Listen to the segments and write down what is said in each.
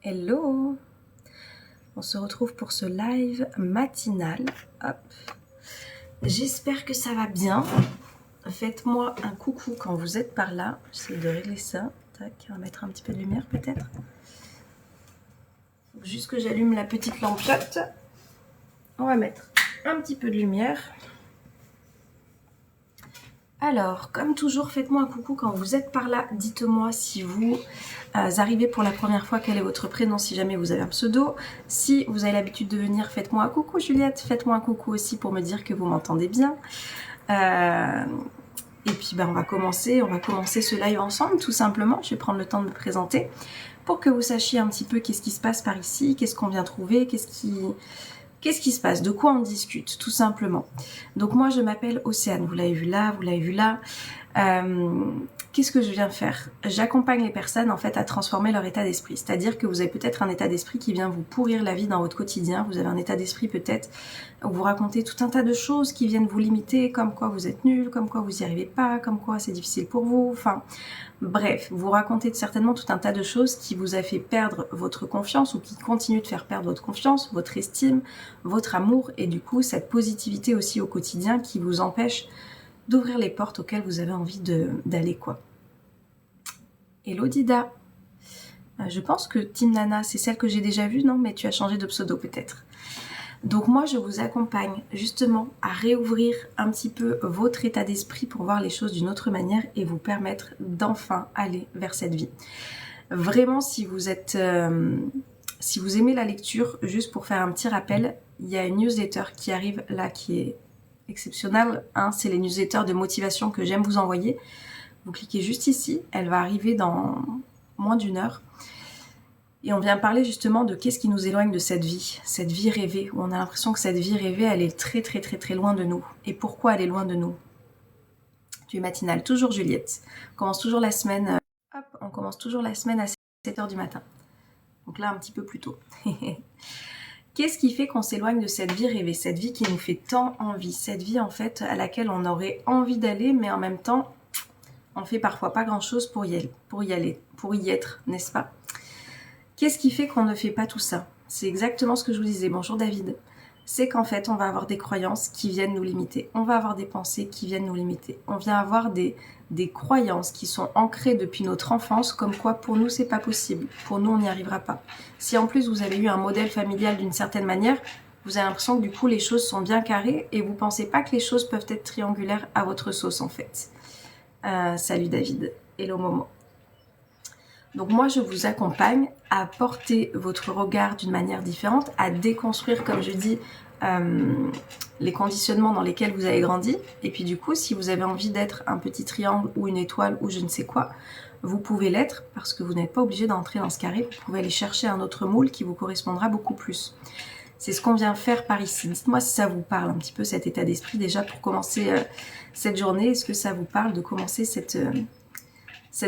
Hello! On se retrouve pour ce live matinal. Hop. J'espère que ça va bien. Faites-moi un coucou quand vous êtes par là. J'essaie de régler ça. Tac, on va mettre un petit peu de lumière peut-être. Juste que j'allume la petite lampiette. On va mettre un petit peu de lumière. Alors, comme toujours, faites-moi un coucou quand vous êtes par là. Dites-moi si vous arrivez pour la première fois, quel est votre prénom, si jamais vous avez un pseudo. Si vous avez l'habitude de venir, faites-moi un coucou Juliette. Faites-moi un coucou aussi pour me dire que vous m'entendez bien. Et puis on va commencer ce live ensemble tout simplement. Je vais prendre le temps de me présenter pour que vous sachiez un petit peu qu'est-ce qui se passe par ici, qu'est-ce qu'on vient trouver, qu'est-ce qui se passe, de quoi on discute, tout simplement. Donc moi, je m'appelle Océane, vous l'avez vu là, Qu'est-ce que je viens faire? J'accompagne les personnes en fait à transformer leur état d'esprit. C'est-à-dire que vous avez peut-être un état d'esprit qui vient vous pourrir la vie dans votre quotidien. Vous avez un état d'esprit peut-être où vous racontez tout un tas de choses qui viennent vous limiter, comme quoi vous êtes nul, comme quoi vous n'y arrivez pas, comme quoi c'est difficile pour vous, enfin... Bref, vous racontez certainement tout un tas de choses qui vous a fait perdre votre confiance ou qui continuent de faire perdre votre confiance, votre estime, votre amour et du coup cette positivité aussi au quotidien qui vous empêche d'ouvrir les portes auxquelles vous avez envie d'aller quoi. Hello Dida, je pense que Team Nana c'est celle que j'ai déjà vue, non? Mais tu as changé de pseudo peut-être. Donc moi je vous accompagne justement à réouvrir un petit peu votre état d'esprit pour voir les choses d'une autre manière et vous permettre d'enfin aller vers cette vie. Vraiment si vous aimez la lecture, juste pour faire un petit rappel, il y a une newsletter qui arrive là qui est exceptionnelle, hein, c'est les newsletters de motivation que j'aime vous envoyer. Vous cliquez juste ici, elle va arriver dans moins d'1 heure. Et on vient parler justement de qu'est-ce qui nous éloigne de cette vie rêvée, où on a l'impression que cette vie rêvée, elle est très très très très loin de nous. Et pourquoi elle est loin de nous? Tu es matinale, toujours Juliette. On commence toujours la semaine, on commence toujours la semaine à 7h du matin. Donc là, un petit peu plus tôt. Qu'est-ce qui fait qu'on s'éloigne de cette vie rêvée, cette vie qui nous fait tant envie, cette vie en fait à laquelle on aurait envie d'aller, mais en même temps, on fait parfois pas grand-chose pour y être, n'est-ce pas? Qu'est-ce qui fait qu'on ne fait pas tout ça? C'est exactement ce que je vous disais. Bonjour David. C'est qu'en fait, on va avoir des croyances qui viennent nous limiter. On va avoir des pensées qui viennent nous limiter. On vient avoir des croyances qui sont ancrées depuis notre enfance, comme quoi pour nous, c'est pas possible. Pour nous, on n'y arrivera pas. Si en plus, vous avez eu un modèle familial d'une certaine manière, vous avez l'impression que du coup, les choses sont bien carrées et vous pensez pas que les choses peuvent être triangulaires à votre sauce en fait. Salut David. Hello Momo. Donc moi, je vous accompagne à porter votre regard d'une manière différente, à déconstruire, comme je dis, les conditionnements dans lesquels vous avez grandi. Et puis du coup, si vous avez envie d'être un petit triangle ou une étoile ou je ne sais quoi, vous pouvez l'être parce que vous n'êtes pas obligé d'entrer dans ce carré. Vous pouvez aller chercher un autre moule qui vous correspondra beaucoup plus. C'est ce qu'on vient faire par ici. Dites-moi si ça vous parle un petit peu cet état d'esprit déjà pour commencer cette journée. Est-ce que ça vous parle de commencer cette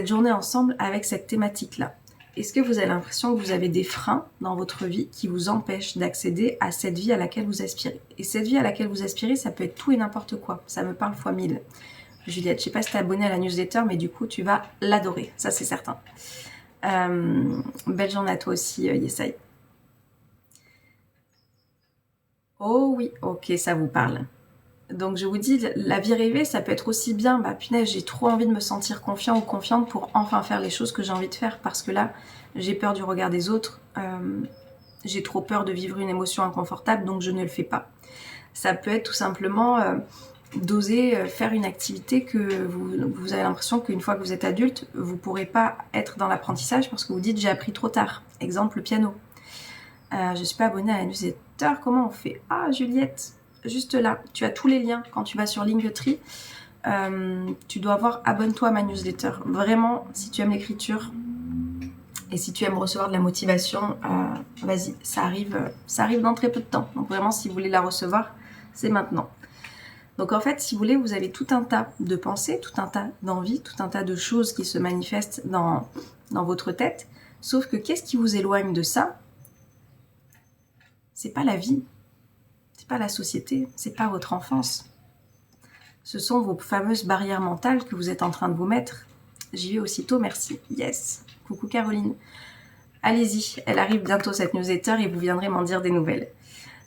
journée ensemble avec cette thématique-là? Est-ce que vous avez l'impression que vous avez des freins dans votre vie qui vous empêchent d'accéder à cette vie à laquelle vous aspirez? Et cette vie à laquelle vous aspirez, ça peut être tout et n'importe quoi. Ça me parle fois 1000. Juliette, je sais pas si t'es abonnée à la newsletter, mais du coup, tu vas l'adorer. Ça, c'est certain. Belle journée à toi aussi, Yesai. Oh oui, ok, ça vous parle. Donc je vous dis, la vie rêvée, ça peut être aussi bien, punaise, j'ai trop envie de me sentir confiant ou confiante pour enfin faire les choses que j'ai envie de faire parce que là, j'ai peur du regard des autres, j'ai trop peur de vivre une émotion inconfortable, donc je ne le fais pas. Ça peut être tout simplement d'oser faire une activité que vous avez l'impression qu'une fois que vous êtes adulte, vous ne pourrez pas être dans l'apprentissage parce que vous dites j'ai appris trop tard. Exemple, le piano. Je ne suis pas abonnée à la newsletter, comment on fait? Ah, Juliette, juste là, tu as tous les liens quand tu vas sur Linktree. Tu dois avoir abonne-toi à ma newsletter. Vraiment, si tu aimes l'écriture et si tu aimes recevoir de la motivation, vas-y, ça arrive dans très peu de temps. Donc vraiment, si vous voulez la recevoir, c'est maintenant. Donc en fait, si vous voulez, vous avez tout un tas de pensées, tout un tas d'envies, tout un tas de choses qui se manifestent dans votre tête. Sauf que qu'est-ce qui vous éloigne de ça? C'est pas la vie, c'est pas la société, c'est pas votre enfance. Ce sont vos fameuses barrières mentales que vous êtes en train de vous mettre. J'y vais aussitôt, merci. Yes. Coucou Caroline. Allez-y, elle arrive bientôt cette newsletter et vous viendrez m'en dire des nouvelles.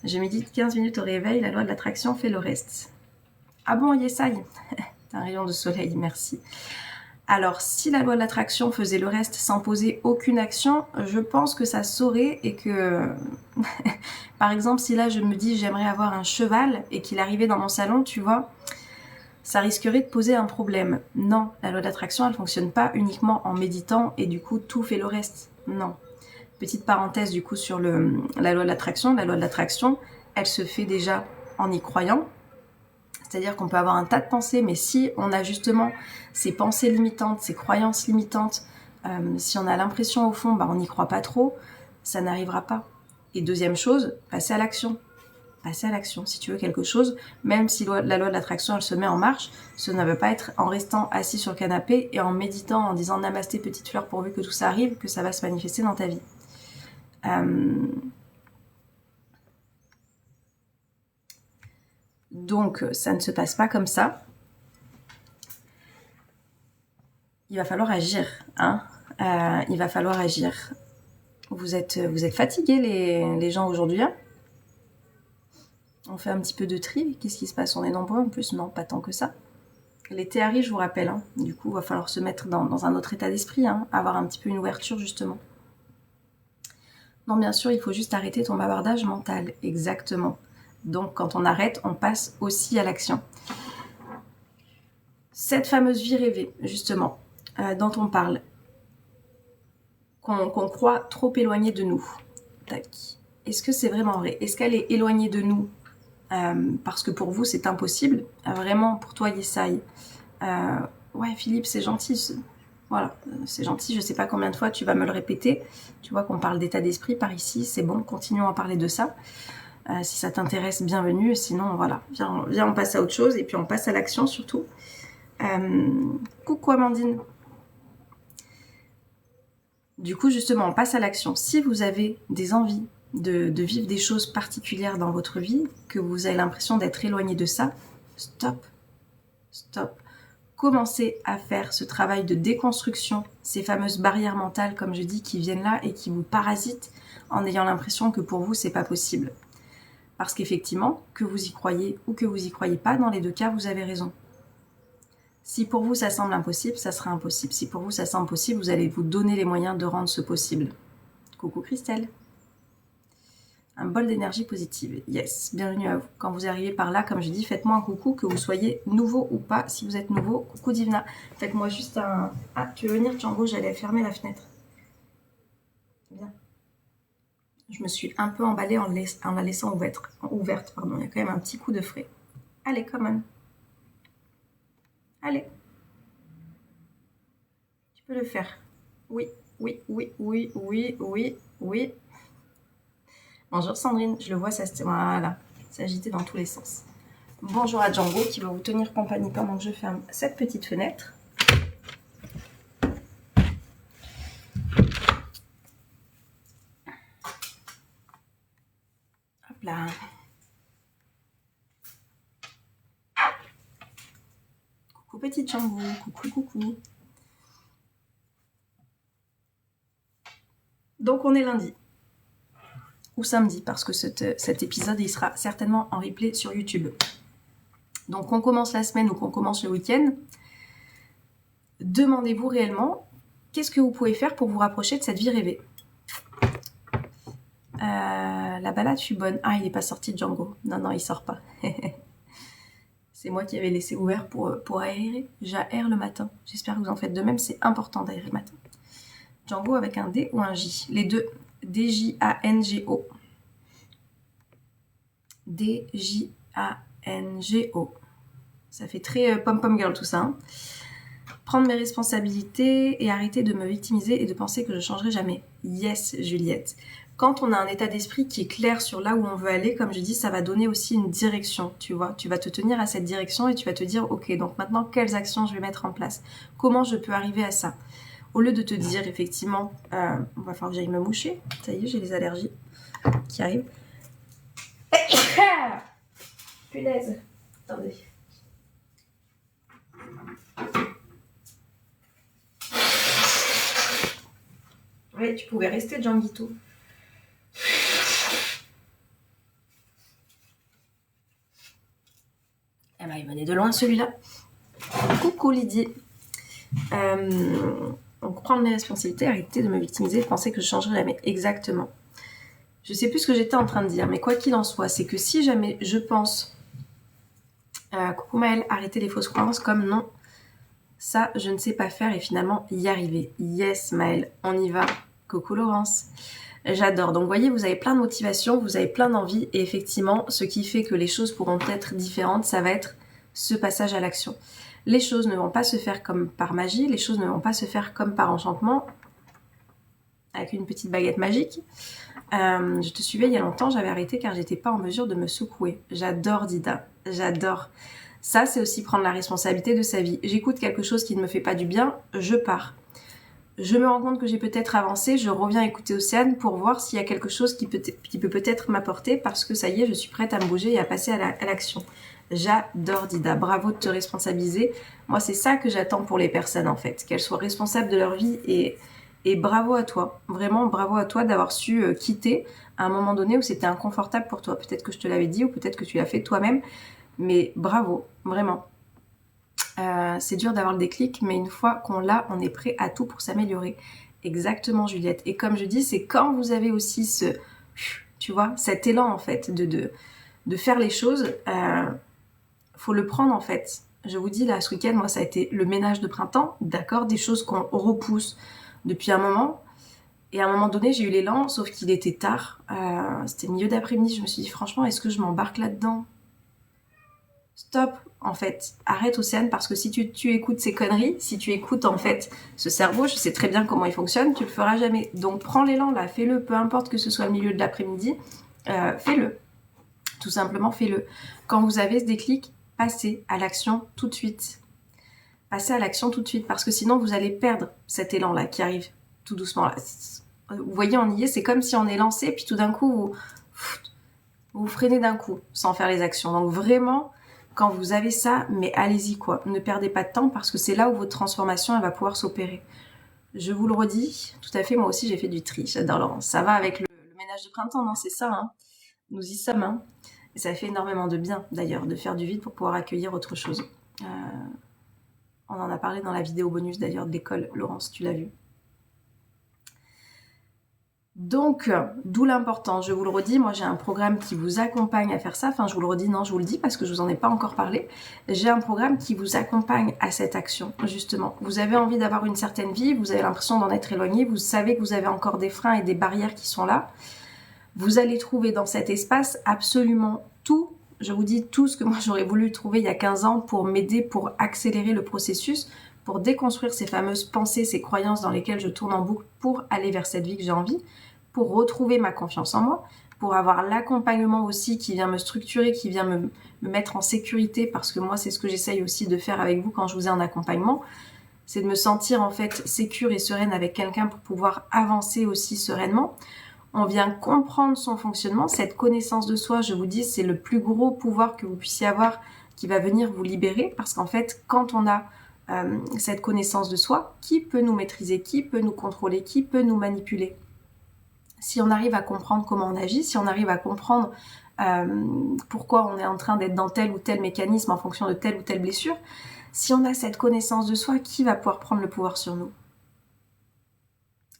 Je médite 15 minutes au réveil, la loi de l'attraction fait le reste. Ah bon, Yesaï? T'as un rayon de soleil, merci. Alors, si la loi de l'attraction faisait le reste sans poser aucune action, je pense que ça saurait et que... Par exemple, si là je me dis j'aimerais avoir un cheval et qu'il arrivait dans mon salon, tu vois, ça risquerait de poser un problème. Non, la loi de l'attraction, elle fonctionne pas uniquement en méditant et du coup tout fait le reste. Non. Petite parenthèse du coup sur la loi de l'attraction. La loi de l'attraction, elle se fait déjà en y croyant. C'est-à-dire qu'on peut avoir un tas de pensées, mais si on a justement ces pensées limitantes, ces croyances limitantes, si on a l'impression au fond, on n'y croit pas trop, ça n'arrivera pas. Et deuxième chose, passer à l'action. Passer à l'action. Si tu veux quelque chose, même si la loi de l'attraction, elle se met en marche, ce ne veut pas être en restant assis sur le canapé et en méditant, en disant namasté petite fleur pourvu que tout ça arrive, que ça va se manifester dans ta vie. Donc, ça ne se passe pas comme ça. Il va falloir agir, hein. Il va falloir agir. Vous êtes fatigués les gens aujourd'hui, hein. On fait un petit peu de tri. Qu'est-ce qui se passe? On est nombreux en plus? Non, pas tant que ça. L'été arrive, je vous rappelle, hein. Du coup, il va falloir se mettre dans un autre état d'esprit, hein. Avoir un petit peu une ouverture, justement. Non, bien sûr, il faut juste arrêter ton bavardage mental. Exactement. Donc, quand on arrête, on passe aussi à l'action. Cette fameuse vie rêvée, justement, dont on parle, qu'on croit trop éloignée de nous. Tac. Est-ce que c'est vraiment vrai? Est-ce qu'elle est éloignée de nous parce que pour vous, c'est impossible? Vraiment, pour toi, Yesaï. Ouais, Philippe, c'est gentil. Voilà, c'est gentil. Je sais pas combien de fois tu vas me le répéter. Tu vois qu'on parle d'état d'esprit par ici. C'est bon, continuons à parler de ça. Si ça t'intéresse, bienvenue. Sinon, voilà, viens, on passe à autre chose. Et puis, on passe à l'action, surtout. Coucou, Amandine. Du coup, justement, on passe à l'action. Si vous avez des envies de vivre des choses particulières dans votre vie, que vous avez l'impression d'être éloigné de ça, stop. Commencez à faire ce travail de déconstruction, ces fameuses barrières mentales, comme je dis, qui viennent là et qui vous parasitent en ayant l'impression que pour vous, c'est pas possible. Parce qu'effectivement, que vous y croyez ou que vous y croyez pas, dans les deux cas, vous avez raison. Si pour vous ça semble impossible, ça sera impossible. Si pour vous ça semble possible, vous allez vous donner les moyens de rendre ce possible. Coucou Christelle. Un bol d'énergie positive. Yes, bienvenue à vous. Quand vous arrivez par là, comme je dis, faites-moi un coucou, que vous soyez nouveau ou pas. Si vous êtes nouveau, coucou Divina. Faites-moi juste un... Ah, tu veux venir Django? J'allais fermer la fenêtre. Bien. Je me suis un peu emballée en la laissant ouverte. Pardon. Il y a quand même un petit coup de frais. Allez, come on. Allez. Tu peux le faire. Oui. Bonjour Sandrine, je le vois, voilà, s'agiter dans tous les sens. Bonjour à Django qui va vous tenir compagnie pendant que je ferme cette petite fenêtre. Hop là. Coucou petite Django, coucou. Donc on est lundi. Ou samedi, parce que cet épisode, il sera certainement en replay sur YouTube. Donc qu'on commence la semaine ou qu'on commence le week-end, demandez-vous réellement qu'est-ce que vous pouvez faire pour vous rapprocher de cette vie rêvée. La balade, je suis bonne. Ah, il n'est pas sorti Django. Non, il sort pas. C'est moi qui avais laissé ouvert pour aérer. J'aère le matin. J'espère que vous en faites de même. C'est important d'aérer le matin. Django avec un D ou un J. Les deux. D-J-A-N-G-O. D-J-A-N-G-O. Ça fait très pom-pom girl tout ça. Hein. Prendre mes responsabilités et arrêter de me victimiser et de penser que je ne changerai jamais. Yes, Juliette. Quand on a un état d'esprit qui est clair sur là où on veut aller, comme je dis, ça va donner aussi une direction, tu vois. Tu vas te tenir à cette direction et tu vas te dire, ok, donc maintenant, quelles actions je vais mettre en place? Comment je peux arriver à ça? Au lieu de te dire, effectivement, on va falloir que j'aille me moucher. Ça y est, j'ai les allergies qui arrivent. Punaise. Attendez. Oui, tu pouvais rester, Djanguito. Eh ben, il venait de loin celui-là. Coucou Lydie. Donc prendre mes responsabilités, arrêter de me victimiser, penser que je changerai jamais. Exactement. Je sais plus ce que j'étais en train de dire, mais quoi qu'il en soit, c'est que si jamais je pense coucou Maëlle, arrêter les fausses croyances comme non, ça je ne sais pas faire et finalement y arriver. Yes Maëlle, on y va. Coucou Laurence. J'adore. Donc vous voyez, vous avez plein de motivation, vous avez plein d'envie et effectivement, ce qui fait que les choses pourront être différentes, ça va être ce passage à l'action. Les choses ne vont pas se faire comme par magie, les choses ne vont pas se faire comme par enchantement, avec une petite baguette magique. Je te suivais il y a longtemps, j'avais arrêté car j'étais pas en mesure de me secouer. J'adore Dida, j'adore. Ça, c'est aussi prendre la responsabilité de sa vie. J'écoute quelque chose qui ne me fait pas du bien, je pars. Je me rends compte que j'ai peut-être avancé, je reviens écouter Océane pour voir s'il y a quelque chose qui peut peut-être m'apporter parce que ça y est, je suis prête à me bouger et à passer à l'action. J'adore Dida, bravo de te responsabiliser. Moi, c'est ça que j'attends pour les personnes en fait, qu'elles soient responsables de leur vie et bravo à toi, vraiment bravo à toi d'avoir su quitter à un moment donné où c'était inconfortable pour toi. Peut-être que je te l'avais dit ou peut-être que tu l'as fait toi-même, mais bravo, vraiment. C'est dur d'avoir le déclic, mais une fois qu'on l'a, on est prêt à tout pour s'améliorer. Exactement Juliette. Et comme je dis, c'est quand vous avez aussi tu vois, cet élan en fait de faire les choses, faut le prendre en fait. Je vous dis là, ce week-end, moi ça a été le ménage de printemps, d'accord, des choses qu'on repousse depuis un moment. Et à un moment donné, j'ai eu l'élan, sauf qu'il était tard. C'était milieu d'après-midi, je me suis dit franchement, est-ce que je m'embarque là-dedans ? Stop, en fait. Arrête Océane, parce que si tu écoutes ces conneries, si tu écoutes en fait ce cerveau, je sais très bien comment il fonctionne, tu le feras jamais. Donc prends l'élan là, fais-le, peu importe que ce soit le milieu de l'après-midi, fais-le. Tout simplement, fais-le. Quand vous avez ce déclic, passez à l'action tout de suite. Passez à l'action tout de suite, parce que sinon vous allez perdre cet élan-là qui arrive tout doucement là. Vous voyez, on y est, c'est comme si on est lancé, puis tout d'un coup, vous freinez d'un coup, sans faire les actions. Donc vraiment, quand vous avez ça, mais allez-y quoi. Ne perdez pas de temps, parce que c'est là où votre transformation, elle va pouvoir s'opérer. Je vous le redis, tout à fait, moi aussi j'ai fait du tri, j'adore Laurence. Ça va avec le ménage de printemps, non, c'est ça, hein. Nous y sommes, hein. Et ça fait énormément de bien, d'ailleurs, de faire du vide pour pouvoir accueillir autre chose. On en a parlé dans la vidéo bonus, d'ailleurs, de l'école, Laurence, tu l'as vu. Donc, d'où l'importance, je vous le redis, moi j'ai un programme qui vous accompagne à faire ça, enfin je vous le redis, non je vous le dis parce que je vous en ai pas encore parlé, j'ai un programme qui vous accompagne à cette action, justement. Vous avez envie d'avoir une certaine vie, vous avez l'impression d'en être éloigné, vous savez que vous avez encore des freins et des barrières qui sont là, vous allez trouver dans cet espace absolument tout, je vous dis tout ce que moi j'aurais voulu trouver il y a 15 ans pour m'aider, pour accélérer le processus, pour déconstruire ces fameuses pensées, ces croyances dans lesquelles je tourne en boucle pour aller vers cette vie que j'ai envie, pour retrouver ma confiance en moi, pour avoir l'accompagnement aussi qui vient me structurer, qui vient me mettre en sécurité, parce que moi c'est ce que j'essaye aussi de faire avec vous quand je vous ai en accompagnement, c'est de me sentir en fait sécure et sereine avec quelqu'un pour pouvoir avancer aussi sereinement. On vient comprendre son fonctionnement, cette connaissance de soi, je vous dis, c'est le plus gros pouvoir que vous puissiez avoir qui va venir vous libérer, parce qu'en fait, quand on a cette connaissance de soi, qui peut nous maîtriser, qui peut nous contrôler, qui peut nous manipuler ? Si on arrive à comprendre comment on agit, si on arrive à comprendre pourquoi on est en train d'être dans tel ou tel mécanisme en fonction de telle ou telle blessure, si on a cette connaissance de soi, qui va pouvoir prendre le pouvoir sur nous ?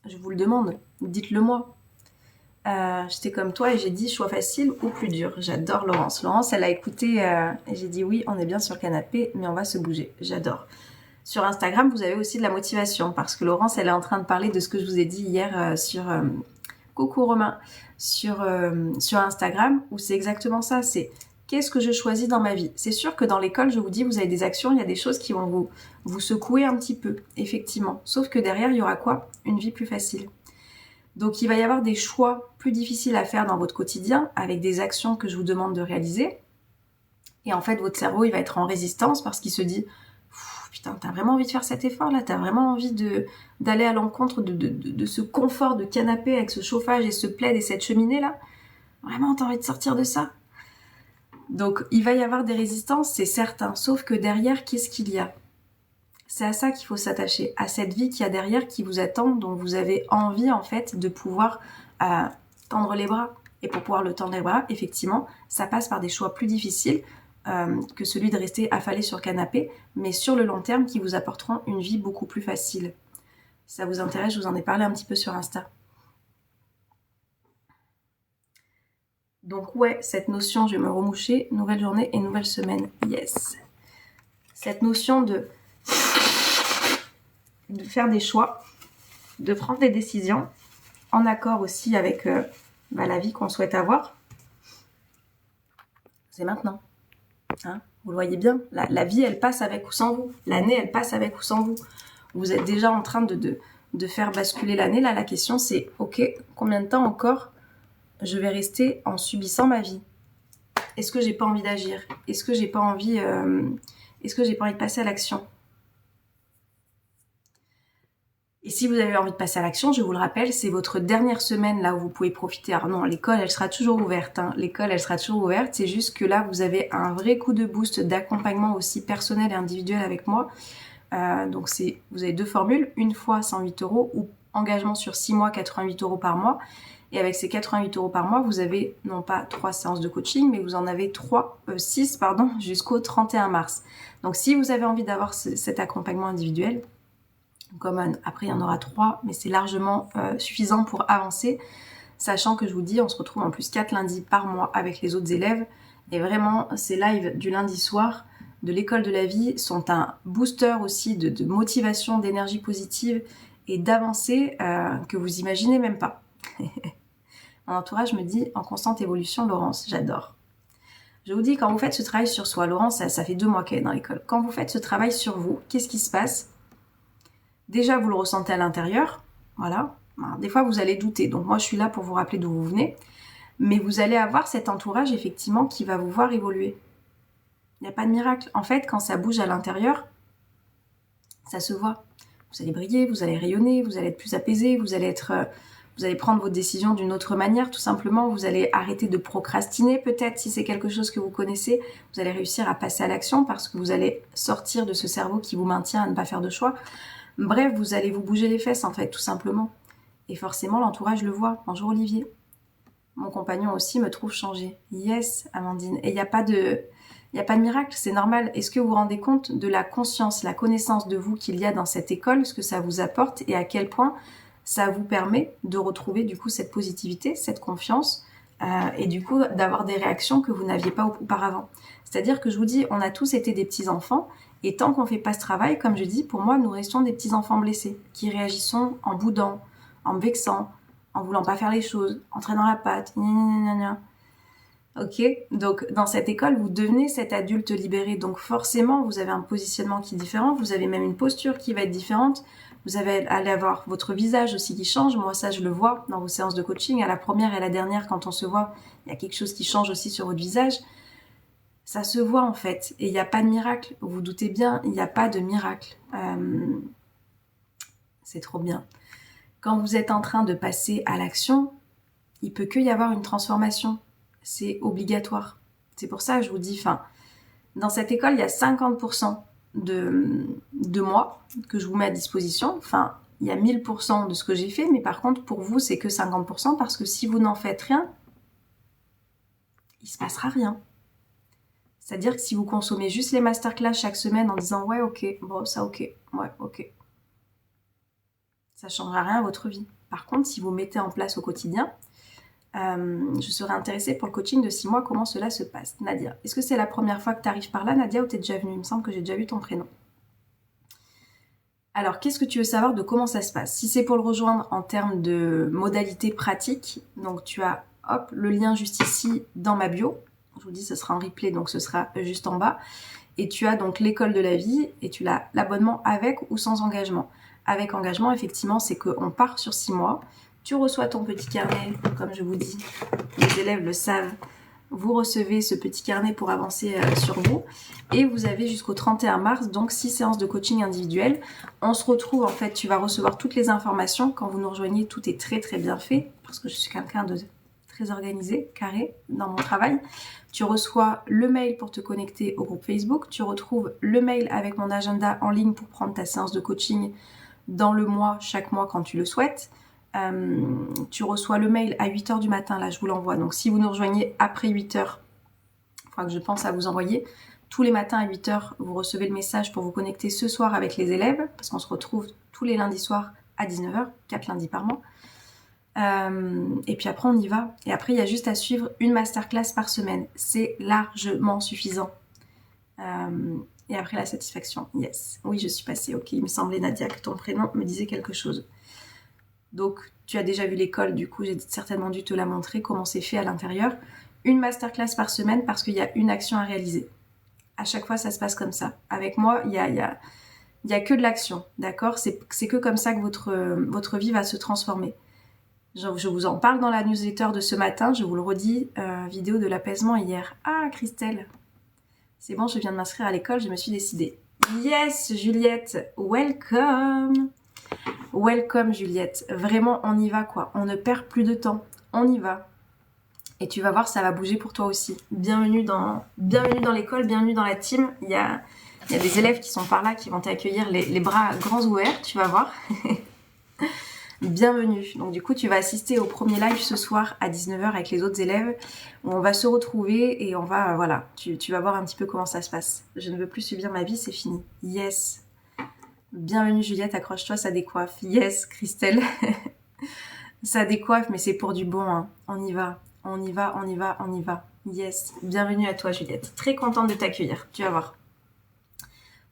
Je vous le demande, dites-le moi. J'étais comme toi et j'ai dit choix facile ou plus dur. J'adore Laurence. Laurence, elle a écouté et j'ai dit oui, on est bien sur le canapé, mais on va se bouger. J'adore. Sur Instagram, vous avez aussi de la motivation parce que Laurence, elle est en train de parler de ce que je vous ai dit hier sur coucou Romain, sur Instagram, où c'est exactement ça. C'est qu'est-ce que je choisis dans ma vie. C'est sûr que dans l'école, je vous dis, vous avez des actions, il y a des choses qui vont vous secouer un petit peu, effectivement. Sauf que derrière, il y aura quoi ? Une vie plus facile. Donc il va y avoir des choix plus difficiles à faire dans votre quotidien avec des actions que je vous demande de réaliser. Et en fait, votre cerveau, il va être en résistance parce qu'il se dit « Putain, t'as vraiment envie de faire cet effort-là ? T'as vraiment envie d'aller à l'encontre de ce confort de canapé avec ce chauffage et ce plaid et cette cheminée-là ? Vraiment, t'as envie de sortir de ça ?» Donc il va y avoir des résistances, c'est certain. Sauf que derrière, qu'est-ce qu'il y a ? C'est à ça qu'il faut s'attacher, à cette vie qu'il y a derrière, qui vous attend, dont vous avez envie en fait de pouvoir tendre les bras. Et pour pouvoir le tendre les bras, effectivement, ça passe par des choix plus difficiles que celui de rester affalé sur le canapé, mais sur le long terme qui vous apporteront une vie beaucoup plus facile. Si ça vous intéresse, je vous en ai parlé un petit peu sur Insta. Donc ouais, cette notion, je vais me remoucher, nouvelle journée et nouvelle semaine, yes. Cette notion de faire des choix, de prendre des décisions, en accord aussi avec la vie qu'on souhaite avoir, c'est maintenant. Hein, vous le voyez bien, la vie elle passe avec ou sans vous, l'année elle passe avec ou sans vous. Vous êtes déjà en train de faire basculer l'année, là la question c'est ok, combien de temps encore je vais rester en subissant ma vie? Est-ce que j'ai pas envie d'agir? Est-ce que j'ai pas envie de passer à l'action? Et si vous avez envie de passer à l'action, je vous le rappelle, c'est votre dernière semaine là où vous pouvez profiter. Alors non, l'école elle sera toujours ouverte, hein. L'école elle sera toujours ouverte, c'est juste que là vous avez un vrai coup de boost d'accompagnement aussi personnel et individuel avec moi. Donc vous avez deux formules, une fois 108 € ou engagement sur 6 mois 88 € par mois. Et avec ces 88 € par mois, vous avez non pas 3 séances de coaching, mais vous en avez 6 jusqu'au 31 mars. Donc si vous avez envie d'avoir cet accompagnement individuel, comme après il y en aura 3, mais c'est largement suffisant pour avancer, sachant que je vous dis, on se retrouve en plus 4 lundis par mois avec les autres élèves, et vraiment ces lives du lundi soir de l'école de la vie sont un booster aussi de motivation, d'énergie positive et d'avancée que vous imaginez même pas. Mon entourage me dit en constante évolution, Laurence, j'adore. Je vous dis, quand vous faites ce travail sur soi, Laurence, ça fait 2 mois qu'elle est dans l'école. Quand vous faites ce travail sur vous, qu'est-ce qui se passe? Déjà, vous le ressentez à l'intérieur, voilà. Alors, des fois, vous allez douter. Donc moi, je suis là pour vous rappeler d'où vous venez. Mais vous allez avoir cet entourage, effectivement, qui va vous voir évoluer. Il n'y a pas de miracle. En fait, quand ça bouge à l'intérieur, ça se voit. Vous allez briller, vous allez rayonner, vous allez être plus apaisé, vous allez prendre vos décisions d'une autre manière, tout simplement. Vous allez arrêter de procrastiner, peut-être, si c'est quelque chose que vous connaissez. Vous allez réussir à passer à l'action parce que vous allez sortir de ce cerveau qui vous maintient à ne pas faire de choix. Bref, vous allez vous bouger les fesses, en fait, tout simplement. Et forcément, l'entourage le voit. Bonjour Olivier. Mon compagnon aussi me trouve changé. Yes, Amandine. Et il n'y a pas de miracle, c'est normal. Est-ce que vous vous rendez compte de la conscience, la connaissance de vous qu'il y a dans cette école, ce que ça vous apporte et à quel point ça vous permet de retrouver du coup cette positivité, cette confiance et du coup d'avoir des réactions que vous n'aviez pas auparavant. C'est-à-dire que je vous dis, on a tous été des petits enfants et tant qu'on ne fait pas ce travail, comme je dis, pour moi, nous restons des petits enfants blessés qui réagissons en boudant, en me vexant, en voulant pas faire les choses, en traînant la patte, Ok, donc dans cette école, vous devenez cet adulte libéré, donc forcément, vous avez un positionnement qui est différent, vous avez même une posture qui va être différente, vous allez avoir votre visage aussi qui change, moi ça je le vois dans vos séances de coaching, à la première et à la dernière quand on se voit, il y a quelque chose qui change aussi sur votre visage, ça se voit en fait, et il n'y a pas de miracle, vous vous doutez bien, il n'y a pas de miracle, c'est trop bien. Quand vous êtes en train de passer à l'action, il peut que y avoir une transformation. C'est obligatoire. C'est pour ça que je vous dis, dans cette école, il y a 50% de moi que je vous mets à disposition. Il y a 1000% de ce que j'ai fait, mais par contre, pour vous, c'est que 50% parce que si vous n'en faites rien, il se passera rien. C'est-à-dire que si vous consommez juste les masterclass chaque semaine en disant « ouais, ok, bon, ça ok, ouais, ok », ça ne changera rien à votre vie. Par contre, si vous mettez en place au quotidien, je serais intéressée pour le coaching de 6 mois, comment cela se passe. Nadia, est-ce que c'est la première fois que tu arrives par là, Nadia, ou t'es déjà venue? Il me semble que j'ai déjà vu ton prénom. Alors, qu'est-ce que tu veux savoir de comment ça se passe? Si c'est pour le rejoindre en termes de modalités pratiques, donc tu as le lien juste ici dans ma bio. Je vous dis, ce sera en replay, donc ce sera juste en bas. Et tu as donc l'école de la vie et tu as l'abonnement avec ou sans engagement. Avec engagement, effectivement, c'est qu'on part sur 6 mois. Tu reçois ton petit carnet, comme je vous dis, les élèves le savent. Vous recevez ce petit carnet pour avancer sur vous. Et vous avez jusqu'au 31 mars, donc 6 séances de coaching individuel. On se retrouve, en fait, tu vas recevoir toutes les informations. Quand vous nous rejoignez, tout est très très bien fait, parce que je suis quelqu'un de très organisé, carré dans mon travail. Tu reçois le mail pour te connecter au groupe Facebook. Tu retrouves le mail avec mon agenda en ligne pour prendre ta séance de coaching dans le mois, chaque mois quand tu le souhaites. Tu reçois le mail à 8h du matin, là je vous l'envoie. Donc si vous nous rejoignez après 8h, il faudra que je pense à vous envoyer. Tous les matins à 8h, vous recevez le message pour vous connecter ce soir avec les élèves, parce qu'on se retrouve tous les lundis soirs à 19h, 4 lundis par mois. Et puis après on y va. Et après il y a juste à suivre une masterclass par semaine. C'est largement suffisant. Et après la satisfaction, yes. Oui, je suis passée, ok. Il me semblait, Nadia, que ton prénom me disait quelque chose. Donc, tu as déjà vu l'école, du coup, j'ai certainement dû te la montrer, comment c'est fait à l'intérieur. Une masterclass par semaine parce qu'il y a une action à réaliser. À chaque fois, ça se passe comme ça. Avec moi, il y a que de l'action, d'accord ? C'est que comme ça que votre vie va se transformer. Je vous en parle dans la newsletter de ce matin, je vous le redis, vidéo de l'apaisement hier. Ah, Christelle, c'est bon, je viens de m'inscrire à l'école, je me suis décidée. Yes, Juliette, welcome. Welcome, Juliette. Vraiment, on y va, quoi. On ne perd plus de temps. On y va. Et tu vas voir, ça va bouger pour toi aussi. Bienvenue dans l'école, bienvenue dans la team. Il y a des élèves qui sont par là, qui vont t'accueillir les bras grands ouverts, tu vas voir. Bienvenue. Donc du coup, tu vas assister au premier live ce soir à 19h avec les autres élèves où on va se retrouver et on va, voilà, tu vas voir un petit peu comment ça se passe. Je ne veux plus subir ma vie, c'est fini. Yes. Bienvenue Juliette, accroche-toi, ça décoiffe. Yes, Christelle. Ça décoiffe, mais c'est pour du bon. Hein. On y va, on y va, on y va, on y va. Yes. Bienvenue à toi Juliette. Très contente de t'accueillir, tu vas voir.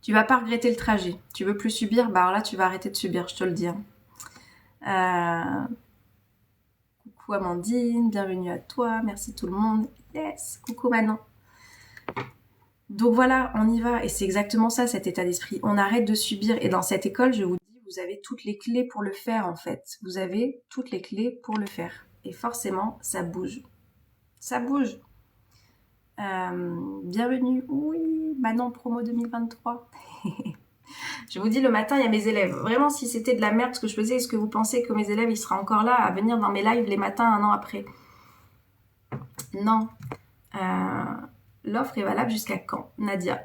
Tu vas pas regretter le trajet. Tu veux plus subir, bah alors là tu vas arrêter de subir, je te le dis. Hein. Coucou Amandine, bienvenue à toi, merci tout le monde. Yes, coucou Manon. Donc voilà, on y va et c'est exactement ça cet état d'esprit. On arrête de subir et dans cette école, je vous dis, vous avez toutes les clés pour le faire en fait. Vous avez toutes les clés pour le faire et forcément, ça bouge. Ça bouge. Bienvenue, oui, Manon promo 2023. Je vous dis, le matin, il y a mes élèves. Vraiment, si c'était de la merde ce que je faisais, est-ce que vous pensez que mes élèves, ils seraient encore là à venir dans mes lives les matins un an après? Non. L'offre est valable jusqu'à quand, Nadia?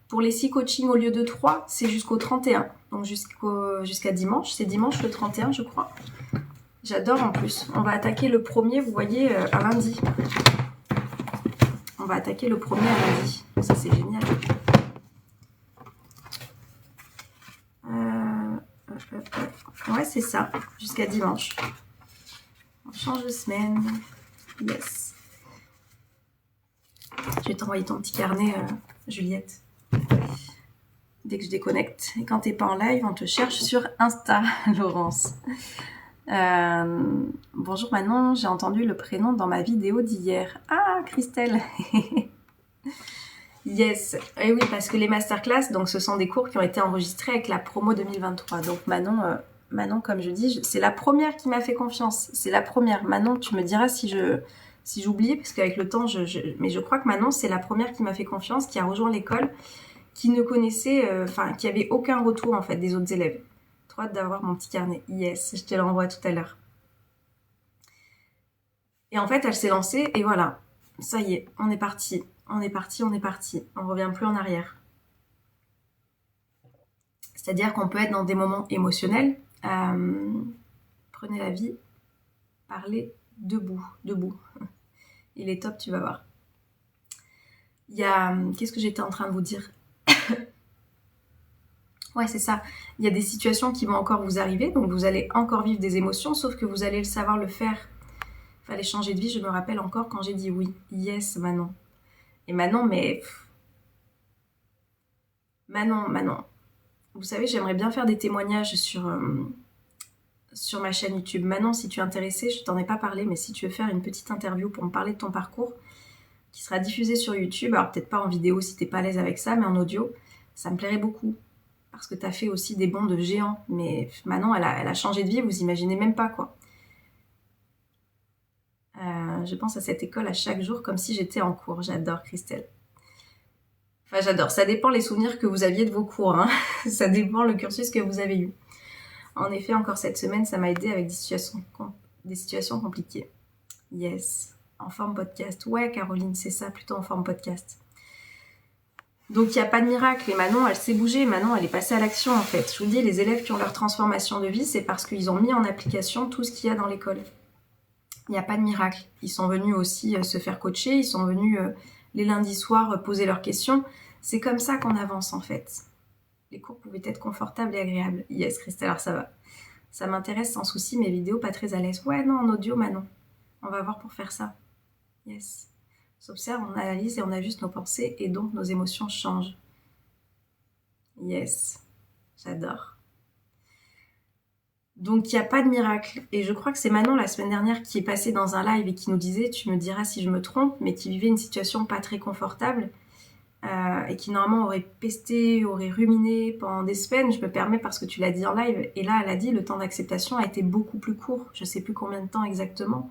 Pour les 6 coachings au lieu de 3, c'est jusqu'au 31. Donc jusqu'à dimanche. C'est dimanche le 31, je crois. J'adore en plus. On va attaquer le premier, vous voyez, à lundi. On va attaquer le premier à lundi. Ça, c'est génial. Ouais, c'est ça. Jusqu'à dimanche. On change de semaine. Yes. Je vais t'envoyer ton petit carnet, Juliette. Dès que je déconnecte. Et quand t'es pas en live, on te cherche sur Insta, Laurence. Bonjour Manon, j'ai entendu le prénom dans ma vidéo d'hier. Ah, Christelle. Yes. Et oui, parce que les masterclass, donc ce sont des cours qui ont été enregistrés avec la promo 2023. Donc Manon, comme je dis, c'est la première qui m'a fait confiance. C'est la première. Manon, tu me diras si j'oubliais, parce qu'avec le temps, mais je crois que Manon, c'est la première qui m'a fait confiance, qui a rejoint l'école, qui ne connaissait, qui avait aucun retour en fait des autres élèves. Trop hâte d'avoir mon petit carnet. Yes, je te le renvoie tout à l'heure. Et en fait, elle s'est lancée et voilà. Ça y est, on est parti. On est parti. On revient plus en arrière. C'est-à-dire qu'on peut être dans des moments émotionnels. Prenez la vie, parlez debout. Il est top, tu vas voir. Il y a... Qu'est-ce que j'étais en train de vous dire? Ouais, c'est ça. Il y a des situations qui vont encore vous arriver, donc vous allez encore vivre des émotions, sauf que vous allez savoir le faire. Fallait changer de vie, je me rappelle encore quand j'ai dit oui. Yes, Manon. Et Manon, mais... Manon. Vous savez, j'aimerais bien faire des témoignages sur ma chaîne YouTube. Manon, si tu es intéressée, je t'en ai pas parlé, mais si tu veux faire une petite interview pour me parler de ton parcours, qui sera diffusée sur YouTube, alors peut-être pas en vidéo si t'es pas à l'aise avec ça, mais en audio, ça me plairait beaucoup. Parce que t'as fait aussi des bonds de géants. Mais Manon, elle a changé de vie, vous imaginez même pas, quoi. Je pense à cette école à chaque jour comme si j'étais en cours. J'adore, Christelle. Enfin, j'adore. Ça dépend les souvenirs que vous aviez de vos cours. Hein. Ça dépend le cursus que vous avez eu. En effet, encore cette semaine, ça m'a aidé avec des situations compliquées. Yes. En forme podcast. Ouais, Caroline, c'est ça, plutôt en forme podcast. Donc, il n'y a pas de miracle. Et Manon, elle s'est bougée. Manon, elle est passée à l'action, en fait. Je vous dis, les élèves qui ont leur transformation de vie, c'est parce qu'ils ont mis en application tout ce qu'il y a dans l'école. Il n'y a pas de miracle. Ils sont venus aussi se faire coacher. Ils sont venus les lundis soirs poser leurs questions. C'est comme ça qu'on avance, en fait. Les cours pouvaient être confortables et agréables. Yes, Christelle, alors ça va. Ça m'intéresse sans souci, mes vidéos pas très à l'aise. Ouais, non, en audio, Manon. On va voir pour faire ça. Yes. On s'observe, on analyse et on ajuste nos pensées et donc nos émotions changent. Yes. J'adore. Donc il n'y a pas de miracle. Et je crois que c'est Manon la semaine dernière qui est passée dans un live et qui nous disait, tu me diras si je me trompe, mais qui vivait une situation pas très confortable et qui normalement aurait pesté, aurait ruminé pendant des semaines. Je me permets parce que tu l'as dit en live. Et là, elle a dit le temps d'acceptation a été beaucoup plus court. Je ne sais plus combien de temps exactement.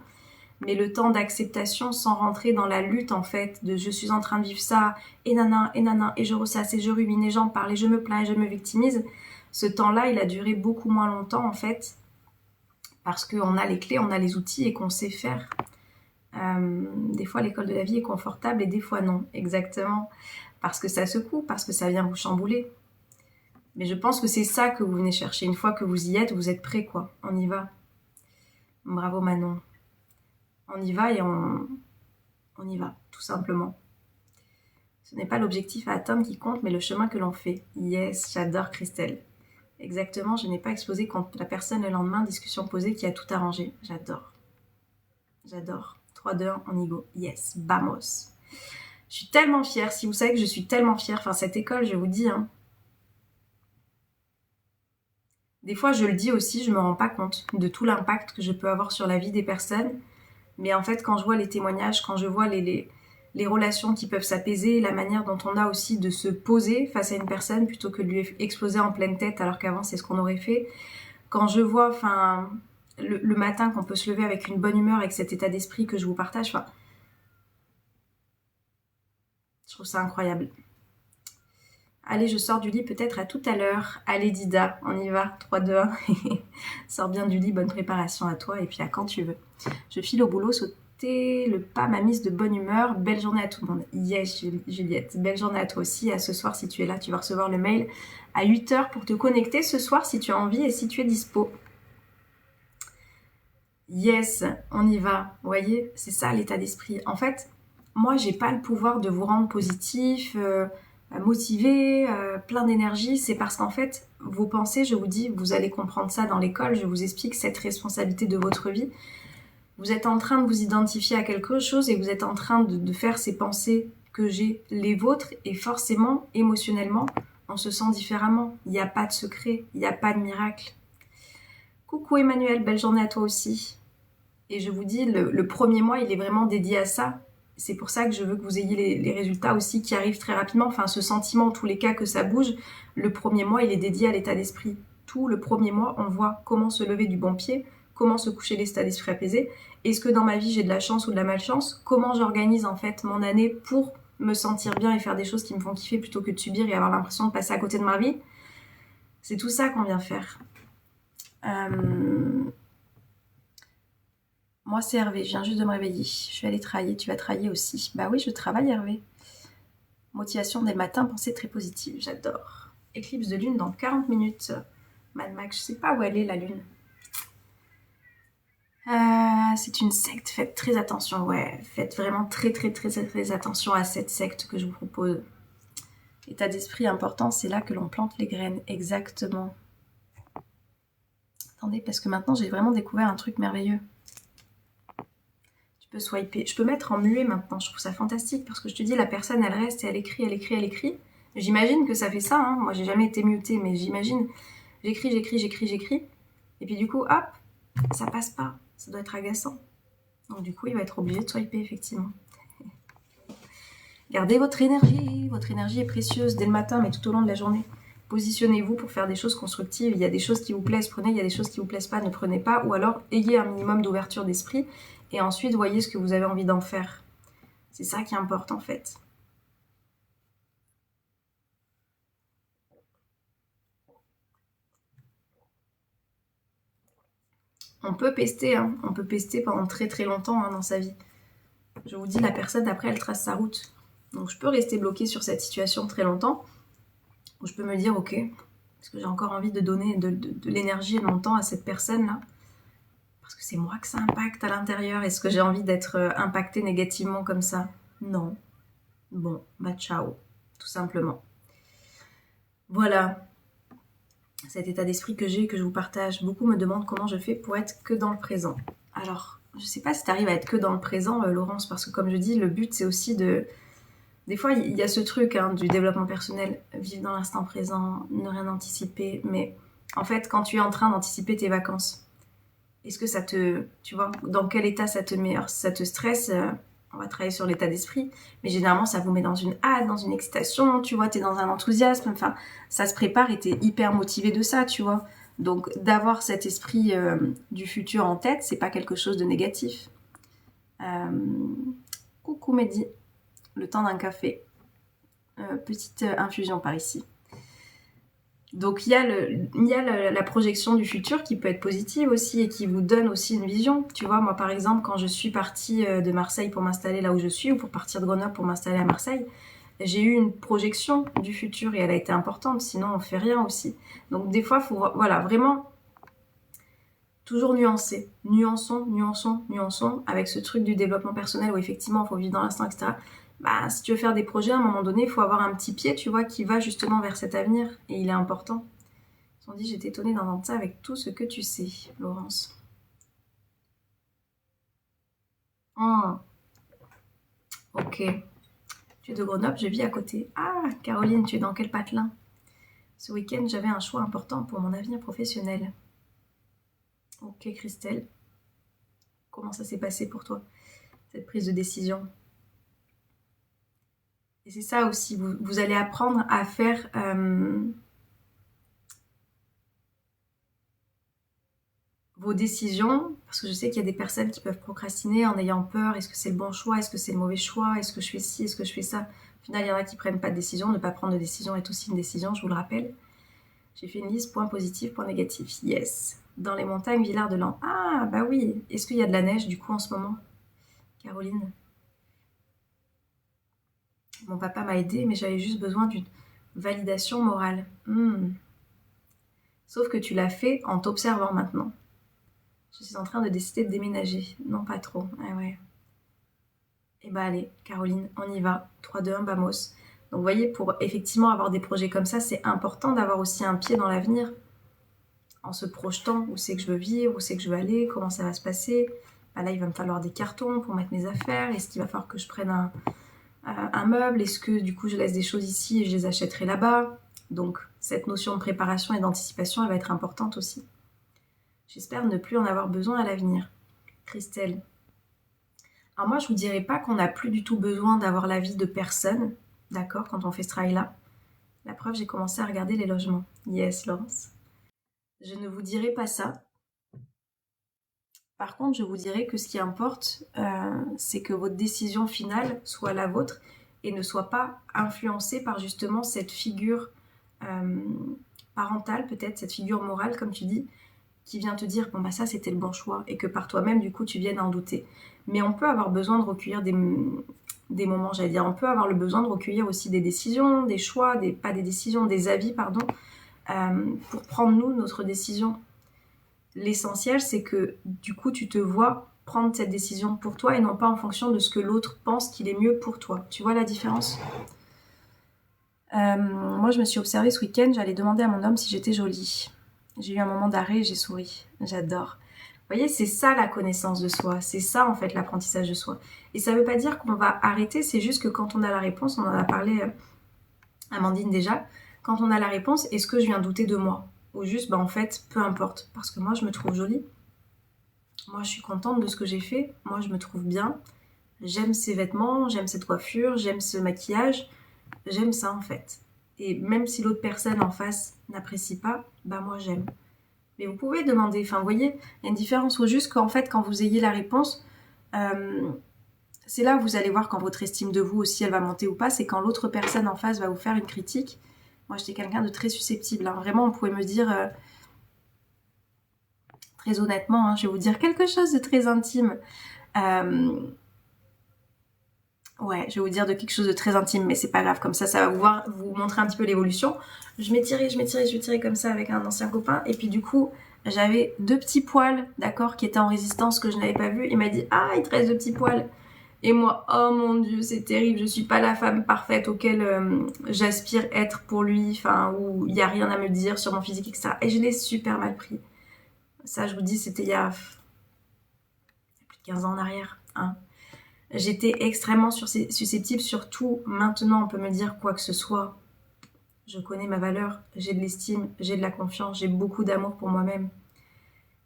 Mais le temps d'acceptation sans rentrer dans la lutte en fait de je suis en train de vivre ça et nana et je ressasse et je rumine et j'en parle et je me plains et je me victimise. Ce temps-là, il a duré beaucoup moins longtemps en fait parce qu'on a les clés, on a les outils et qu'on sait faire. Des fois, l'école de la vie est confortable et des fois non, exactement. Parce que ça secoue, parce que ça vient vous chambouler. Mais je pense que c'est ça que vous venez chercher. Une fois que vous y êtes, vous êtes prêts quoi. On y va. Bravo Manon. On y va et on y va, tout simplement. Ce n'est pas l'objectif à atteindre qui compte, mais le chemin que l'on fait. Yes, j'adore Christelle. Exactement, je n'ai pas explosé contre la personne le lendemain, discussion posée qui a tout arrangé. J'adore. J'adore. 3, 2, 1, on y go. Yes, vamos. Je suis tellement fière, si vous savez que je suis tellement fière, enfin cette école, je vous dis, hein. Des fois, je le dis aussi, je me rends pas compte de tout l'impact que je peux avoir sur la vie des personnes. Mais en fait, quand je vois les témoignages, quand je vois les relations qui peuvent s'apaiser, la manière dont on a aussi de se poser face à une personne plutôt que de lui exploser en pleine tête alors qu'avant c'est ce qu'on aurait fait. Quand je vois, enfin, le matin qu'on peut se lever avec une bonne humeur, avec cet état d'esprit que je vous partage, enfin, je trouve ça incroyable. Allez, je sors du lit peut-être à tout à l'heure. Allez Dida, on y va. 3, 2, 1. Sors bien du lit, bonne préparation à toi et puis à quand tu veux. Je file au boulot, sauter le pas m'a mise de bonne humeur. Belle journée à tout le monde. Yes Juliette, belle journée à toi aussi. À ce soir si tu es là, tu vas recevoir le mail à 8h pour te connecter ce soir si tu as envie et si tu es dispo. Yes, on y va. Vous voyez, c'est ça l'état d'esprit. En fait, moi j'ai pas le pouvoir de vous rendre positif, motivé, plein d'énergie. C'est parce qu'en fait, vos pensées, je vous dis, vous allez comprendre ça dans l'école, je vous explique cette responsabilité de votre vie. Vous êtes en train de vous identifier à quelque chose et vous êtes en train de faire ces pensées que j'ai les vôtres et forcément, émotionnellement, on se sent différemment. Il n'y a pas de secret, il n'y a pas de miracle. Coucou Emmanuel, belle journée à toi aussi. Et je vous dis, le premier mois, il est vraiment dédié à ça. C'est pour ça que je veux que vous ayez les résultats aussi qui arrivent très rapidement. Enfin, ce sentiment, en tous les cas, que ça bouge. Le premier mois, il est dédié à l'état d'esprit. Tout le premier mois, on voit comment se lever du bon pied, comment se coucher l'état d'esprit apaisé. Est-ce que dans ma vie, j'ai de la chance ou de la malchance? Comment j'organise en fait mon année pour me sentir bien et faire des choses qui me font kiffer plutôt que de subir et avoir l'impression de passer à côté de ma vie? C'est tout ça qu'on vient faire. Moi, c'est Hervé, je viens juste de me réveiller. Je vais aller travailler, tu vas travailler aussi. Bah oui, je travaille, Hervé. Motivation dès le matin, pensée très positive, j'adore. Éclipse de lune dans 40 minutes. Mad Max, je sais pas où elle est, la lune. C'est une secte, faites très attention, ouais. Faites vraiment très attention à cette secte que je vous propose. État d'esprit important, c'est là que l'on plante les graines, exactement. Attendez, parce que maintenant, j'ai vraiment découvert un truc merveilleux. Peux swiper. Je peux mettre en muet maintenant, je trouve ça fantastique parce que je te dis, la personne elle reste et elle écrit. J'imagine que ça fait ça, hein. Moi j'ai jamais été mutée, mais j'imagine, j'écris. Et puis du coup, hop, ça passe pas. Ça doit être agaçant. Donc du coup, il va être obligé de swiper effectivement. Gardez votre énergie est précieuse dès le matin, mais tout au long de la journée. Positionnez-vous pour faire des choses constructives. Il y a des choses qui vous plaisent, prenez. Il y a des choses qui vous plaisent pas, ne prenez pas. Ou alors, ayez un minimum d'ouverture d'esprit. Et ensuite, voyez ce que vous avez envie d'en faire. C'est ça qui importe en fait. On peut pester, hein. On peut pester pendant très très longtemps dans sa vie. Je vous dis, la personne après, elle trace sa route. Donc je peux rester bloquée sur cette situation très longtemps. Ou je peux me dire, ok, est-ce que j'ai encore envie de donner de l'énergie et de mon temps à cette personne-là? Parce que c'est moi que ça impacte à l'intérieur. Est-ce que j'ai envie d'être impactée négativement comme ça? Non. Bon, bah ciao, tout simplement. Voilà, cet état d'esprit que j'ai, que je vous partage. Beaucoup me demandent comment je fais pour être que dans le présent. Alors, je sais pas si tu arrives à être que dans le présent, Laurence, parce que comme je dis, le but c'est aussi de... Des fois, il y a ce truc du développement personnel, vivre dans l'instant présent, ne rien anticiper, mais en fait, quand tu es en train d'anticiper tes vacances, est-ce que ça te... Tu vois, dans quel état ça te met? Alors, si ça te stresse, on va travailler sur l'état d'esprit, mais généralement, ça vous met dans une hâte, dans une excitation, tu vois, t'es dans un enthousiasme, enfin, ça se prépare et t'es hyper motivé de ça, tu vois. Donc, d'avoir cet esprit du futur en tête, c'est pas quelque chose de négatif. Coucou Mehdi, le temps d'un café. Petite infusion par ici. Donc il y a la projection du futur qui peut être positive aussi et qui vous donne aussi une vision. Tu vois, moi par exemple, quand je suis partie de Marseille pour m'installer là où je suis, ou pour partir de Grenoble pour m'installer à Marseille, j'ai eu une projection du futur et elle a été importante, sinon on fait rien aussi. Donc des fois, il faut voilà, vraiment toujours nuancer. Nuançons, avec ce truc du développement personnel où effectivement il faut vivre dans l'instant, etc. Bah, si tu veux faire des projets, à un moment donné, il faut avoir un petit pied, tu vois, qui va justement vers cet avenir. Et il est important. Ils ont dit, j'étais étonnée d'entendre ça avec tout ce que tu sais, Laurence. Ok. Tu es de Grenoble, je vis à côté. Ah, Caroline, tu es dans quel patelin? Ce week-end, j'avais un choix important pour mon avenir professionnel. Ok, Christelle. Comment ça s'est passé pour toi, cette prise de décision? Et c'est ça aussi, vous allez apprendre à faire vos décisions, parce que je sais qu'il y a des personnes qui peuvent procrastiner en ayant peur. Est-ce que c'est le bon choix? Est-ce que c'est le mauvais choix? Est-ce que je fais ci? Est-ce que je fais ça? Au final, il y en a qui prennent pas de décision. Ne pas prendre de décision est aussi une décision, je vous le rappelle. J'ai fait une liste, points positifs, points négatifs. Yes. Dans les montagnes, Villard-de-Lans. Ah, bah oui. Est-ce qu'il y a de la neige, du coup, en ce moment, Caroline? Mon papa m'a aidé, mais j'avais juste besoin d'une validation morale. Sauf que tu l'as fait en t'observant maintenant. Je suis en train de décider de déménager. Non, pas trop. Ah ouais. Et bah allez, Caroline, on y va. 3, 2, 1, vamos. Donc vous voyez, pour effectivement avoir des projets comme ça, c'est important d'avoir aussi un pied dans l'avenir. En se projetant, où c'est que je veux vivre, où c'est que je veux aller, comment ça va se passer. Bah là, il va me falloir des cartons pour mettre mes affaires. Est-ce qu'il va falloir que je prenne un meuble? Est-ce que du coup je laisse des choses ici et je les achèterai là-bas? Donc cette notion de préparation et d'anticipation, elle va être importante aussi. J'espère ne plus en avoir besoin à l'avenir. Christelle. Alors moi, je vous dirais pas qu'on n'a plus du tout besoin d'avoir l'avis de personne, d'accord, quand on fait ce travail-là. La preuve, j'ai commencé à regarder les logements. Yes, Laurence. Je ne vous dirai pas ça. Par contre, je vous dirais que ce qui importe, c'est que votre décision finale soit la vôtre et ne soit pas influencée par justement cette figure parentale, peut-être cette figure morale, comme tu dis, qui vient te dire bon bah ça c'était le bon choix et que par toi-même du coup tu viennes en douter. Mais on peut avoir besoin de recueillir des moments, j'allais dire, on peut avoir le besoin de recueillir aussi des décisions, des choix, pas des décisions, des avis, pardon, pour prendre nous notre décision. L'essentiel c'est que du coup tu te vois prendre cette décision pour toi et non pas en fonction de ce que l'autre pense qu'il est mieux pour toi. Tu vois la différence? Moi je me suis observée ce week-end, j'allais demander à mon homme si j'étais jolie. J'ai eu un moment d'arrêt et j'ai souri. J'adore. Vous voyez, c'est ça la connaissance de soi. C'est ça en fait l'apprentissage de soi. Et ça ne veut pas dire qu'on va arrêter, c'est juste que quand on a la réponse, on en a parlé Amandine déjà, quand on a la réponse, est-ce que je viens douter de moi? Ou juste, bah en fait, peu importe. Parce que moi, je me trouve jolie. Moi, je suis contente de ce que j'ai fait. Moi, je me trouve bien. J'aime ces vêtements, j'aime cette coiffure, j'aime ce maquillage. J'aime ça en fait. Et même si l'autre personne en face n'apprécie pas, bah moi j'aime. Mais vous pouvez demander, enfin vous voyez, il y a une différence. Il faut juste qu'en fait quand vous ayez la réponse, c'est là où vous allez voir quand votre estime de vous aussi elle va monter ou pas, c'est quand l'autre personne en face va vous faire une critique. Moi j'étais quelqu'un de très susceptible, hein. Vraiment on pouvait me dire Très honnêtement, hein, je vais vous dire quelque chose de très intime. Ouais, je vais vous dire de quelque chose de très intime, mais c'est pas grave, comme ça va vous montrer un petit peu l'évolution. Je m'étirais comme ça avec un ancien copain, et puis du coup, j'avais 2 petits poils, d'accord, qui étaient en résistance, que je n'avais pas vu. Il m'a dit, ah, il te reste 2 petits poils. Et moi, oh mon Dieu, c'est terrible, je suis pas la femme parfaite auquel j'aspire être pour lui, enfin, où il y a rien à me dire sur mon physique, etc. Et je l'ai super mal pris. Ça, je vous dis, c'était il y a plus de 15 ans en arrière, hein. J'étais extrêmement susceptible, surtout maintenant on peut me dire quoi que ce soit. Je connais ma valeur, j'ai de l'estime, j'ai de la confiance, j'ai beaucoup d'amour pour moi-même.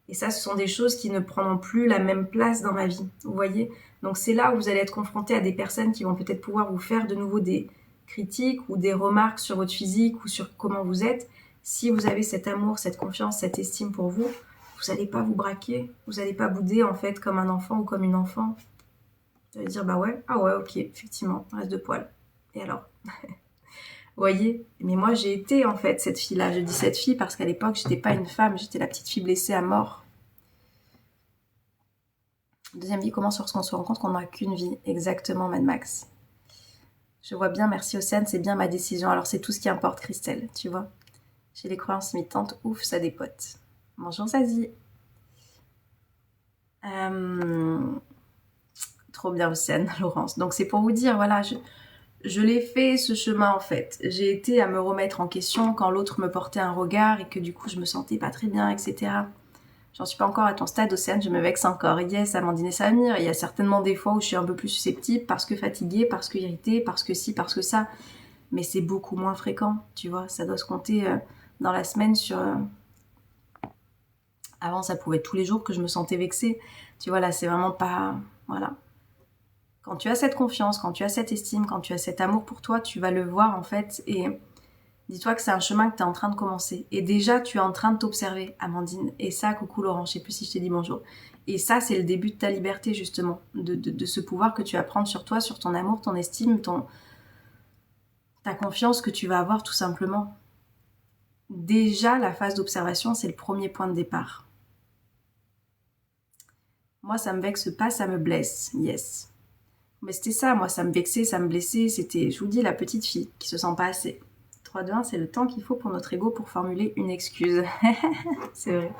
Et ça, ce sont des choses qui ne prendront plus la même place dans ma vie, vous voyez. Donc c'est là où vous allez être confronté à des personnes qui vont peut-être pouvoir vous faire de nouveau des critiques ou des remarques sur votre physique ou sur comment vous êtes. Si vous avez cet amour, cette confiance, cette estime pour vous, vous n'allez pas vous braquer, vous n'allez pas bouder en fait comme un enfant ou comme une enfant. Vous allez dire, bah ouais, ah ouais, ok, effectivement, reste de poils. Et alors? Vous voyez? Mais moi, j'ai été, en fait, cette fille-là. Je dis cette fille parce qu'à l'époque, j'étais pas une femme, j'étais la petite fille blessée à mort. Deuxième vie commence lorsqu'on se rend compte qu'on n'a qu'une vie. Exactement, Mad Max. Je vois bien, merci Océane, c'est bien ma décision. Alors, c'est tout ce qui importe, Christelle, tu vois. J'ai les croyances imitantes, ouf, ça dépote. Bonjour, Zazie. Trop bien, Océane, Laurence. Donc, c'est pour vous dire, voilà, je l'ai fait ce chemin en fait. J'ai été à me remettre en question quand l'autre me portait un regard et que du coup je me sentais pas très bien, etc. J'en suis pas encore à ton stade, Océane, je me vexe encore. Yes, Amandine et Samir, il y a certainement des fois où je suis un peu plus susceptible parce que fatiguée, parce que irritée, parce que ci, parce que ça. Mais c'est beaucoup moins fréquent, tu vois. Ça doit se compter dans la semaine sur... Avant, ça pouvait être tous les jours que je me sentais vexée. Tu vois, là, c'est vraiment pas... Voilà. Quand tu as cette confiance, quand tu as cette estime, quand tu as cet amour pour toi, tu vas le voir en fait et dis-toi que c'est un chemin que tu es en train de commencer. Et déjà, tu es en train de t'observer, Amandine. Et ça, coucou Laurent, je sais plus si je t'ai dit bonjour. Et ça, c'est le début de ta liberté justement, de ce pouvoir que tu vas prendre sur toi, sur ton amour, ton estime, ta confiance que tu vas avoir tout simplement. Déjà, la phase d'observation, c'est le premier point de départ. Moi, ça me vexe pas, ça me blesse. Yes. Mais c'était ça, moi, ça me vexait, ça me blessait. C'était, je vous dis, la petite fille qui se sent pas assez. 3, 2, 1, c'est le temps qu'il faut pour notre ego pour formuler une excuse. C'est vrai.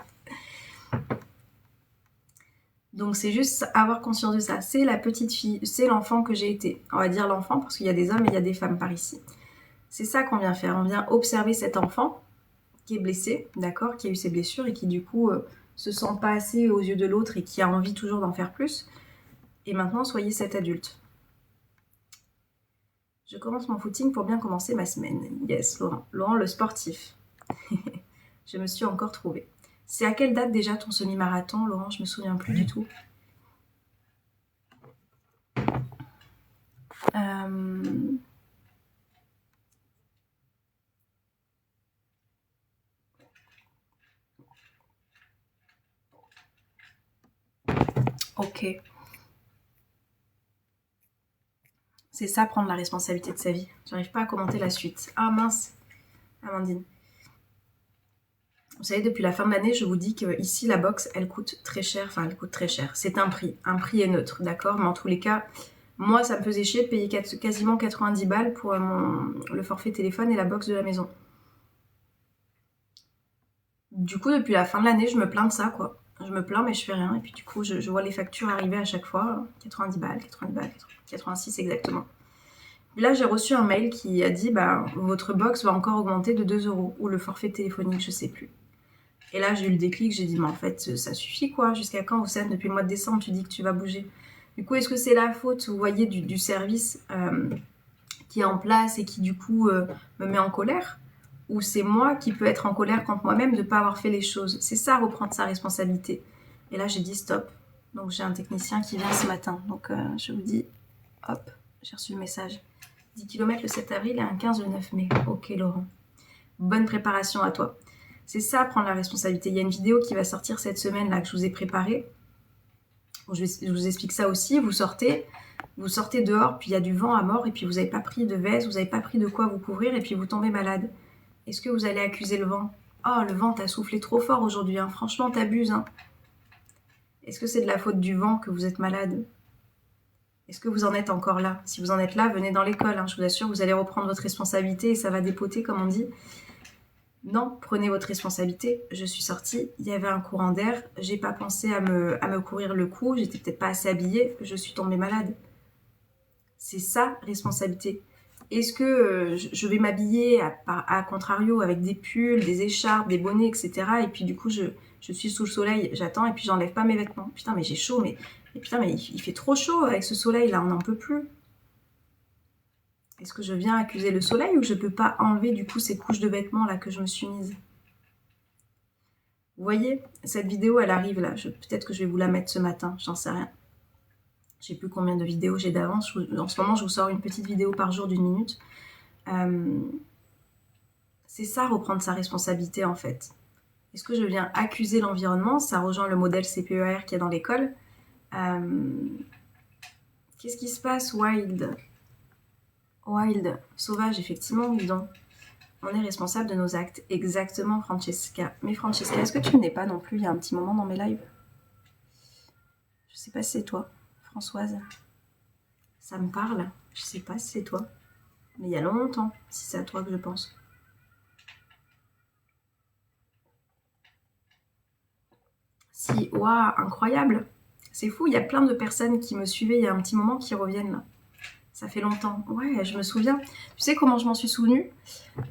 Donc c'est juste avoir conscience de ça. C'est la petite fille, c'est l'enfant que j'ai été. On va dire l'enfant parce qu'il y a des hommes et il y a des femmes par ici. C'est ça qu'on vient faire. On vient observer cet enfant qui est blessé, d'accord, qui a eu ses blessures et qui du coup se sent pas assez aux yeux de l'autre et qui a envie toujours d'en faire plus. Et maintenant, soyez cet adulte. Je commence mon footing pour bien commencer ma semaine. Yes, Laurent. Laurent, le sportif. Je me suis encore trouvée. C'est à quelle date déjà ton semi-marathon, Laurent? Je me souviens plus du tout. Ok. C'est ça, prendre la responsabilité de sa vie. J'arrive pas à commenter la suite. Ah mince, Amandine. Vous savez, depuis la fin de l'année, je vous dis que ici la box, elle coûte très cher. Enfin, elle coûte très cher. C'est un prix. Un prix est neutre, d'accord? Mais en tous les cas, moi, ça me faisait chier de payer quasiment 90 balles pour le forfait téléphone et la box de la maison. Du coup, depuis la fin de l'année, je me plains de ça, quoi. Je me plains, mais je fais rien. Et puis du coup, je vois les factures arriver à chaque fois. 90 balles, 80 balles, 86 exactement. Et là, j'ai reçu un mail qui a dit bah, votre box va encore augmenter de 2 euros ou le forfait téléphonique, je sais plus. Et là, j'ai eu le déclic, j'ai dit mais en fait, ça suffit quoi. Jusqu'à quand, Océane, depuis le mois de décembre, tu dis que tu vas bouger. Du coup, est-ce que c'est la faute, vous voyez, du service qui est en place et qui du coup me met en colère? Ou c'est moi qui peux être en colère contre moi-même de ne pas avoir fait les choses? C'est ça, reprendre sa responsabilité. Et là, j'ai dit stop. Donc, j'ai un technicien qui vient ce matin. Donc, je vous dis, hop, j'ai reçu le message. 10 km le 7 avril et un 15 le 9 mai. Ok, Laurent. Bonne préparation à toi. C'est ça, prendre la responsabilité. Il y a une vidéo qui va sortir cette semaine là que je vous ai préparée. Je vous explique ça aussi. Vous sortez dehors, puis il y a du vent à mort, et puis vous n'avez pas pris de veste, vous n'avez pas pris de quoi vous couvrir, et puis vous tombez malade. Est-ce que vous allez accuser le vent? Oh, le vent t'a soufflé trop fort aujourd'hui, hein. Franchement, t'abuses, hein. Est-ce que c'est de la faute du vent que vous êtes malade? Est-ce que vous en êtes encore là? Si vous en êtes là, venez dans l'école, hein. Je vous assure, vous allez reprendre votre responsabilité et ça va dépoter, comme on dit. Non, prenez votre responsabilité. Je suis sortie, il y avait un courant d'air, j'ai pas pensé à me courir le cou, j'étais peut-être pas assez habillée, je suis tombée malade. C'est ça, responsabilité. Est-ce que je vais m'habiller à contrario avec des pulls, des écharpes, des bonnets, etc. Et puis du coup, je suis sous le soleil, j'attends et puis j'enlève pas mes vêtements. Putain, mais j'ai chaud, mais putain, mais il fait trop chaud avec ce soleil là, on n'en peut plus. Est-ce que je viens accuser le soleil ou je peux pas enlever du coup ces couches de vêtements là que je me suis mise? Vous voyez, cette vidéo elle arrive là, peut-être que je vais vous la mettre ce matin, j'en sais rien. Je sais plus combien de vidéos j'ai d'avance. En ce moment, je vous sors une petite vidéo par jour d'1 minute. C'est ça, reprendre sa responsabilité en fait. Est-ce que je viens accuser l'environnement? Ça rejoint le modèle CPER qu'il y a dans l'école. Qu'est-ce qui se passe, Wild? Wild, sauvage, effectivement, dis donc. On est responsable de nos actes. Exactement, Francesca. Mais Francesca, est-ce que tu n'es pas non plus il y a un petit moment dans mes lives? Je sais pas si c'est toi, Françoise. Ça me parle. Je sais pas si c'est toi. Mais il y a longtemps, si c'est à toi que je pense. Si, waouh, incroyable. C'est fou, il y a plein de personnes qui me suivaient il y a un petit moment qui reviennent là. Ça fait longtemps. Ouais, je me souviens. Tu sais comment je m'en suis souvenue?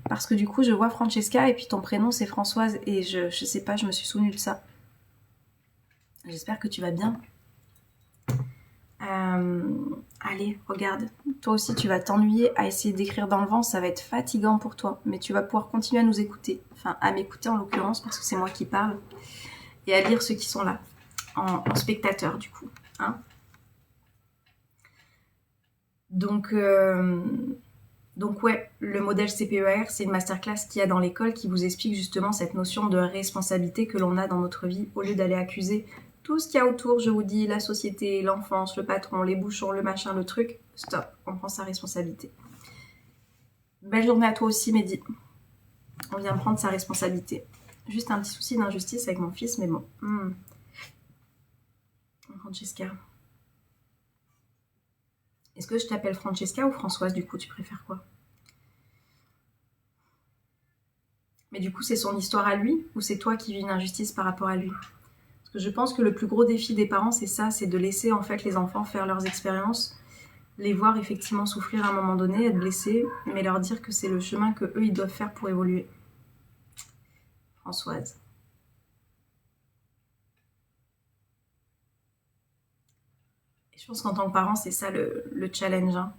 Parce que du coup, je vois Francesca et puis ton prénom c'est Françoise et je sais pas, je me suis souvenue de ça. J'espère que tu vas bien. Allez, regarde. Toi aussi, tu vas t'ennuyer à essayer d'écrire dans le vent. Ça va être fatigant pour toi. Mais tu vas pouvoir continuer à nous écouter. Enfin, à m'écouter en l'occurrence parce que c'est moi qui parle. Et à lire ceux qui sont là. En spectateur, du coup. Hein? Donc ouais, le modèle CPER, c'est une masterclass qu'il y a dans l'école qui vous explique justement cette notion de responsabilité que l'on a dans notre vie au lieu d'aller accuser tout ce qu'il y a autour, je vous dis, la société, l'enfance, le patron, les bouchons, le machin, le truc. Stop, on prend sa responsabilité. Belle journée à toi aussi, Mehdi. On vient prendre sa responsabilité. Juste un petit souci d'injustice avec mon fils, mais bon. Francesca. Est-ce que je t'appelle Francesca ou Françoise, du coup, tu préfères quoi? Mais du coup, c'est son histoire à lui ou c'est toi qui vis une injustice par rapport à lui? Parce que je pense que le plus gros défi des parents, c'est ça, c'est de laisser en fait les enfants faire leurs expériences, les voir effectivement souffrir à un moment donné, être blessés, mais leur dire que c'est le chemin que eux ils doivent faire pour évoluer. Françoise. Et je pense qu'en tant que parent, c'est ça le challenge. Hein.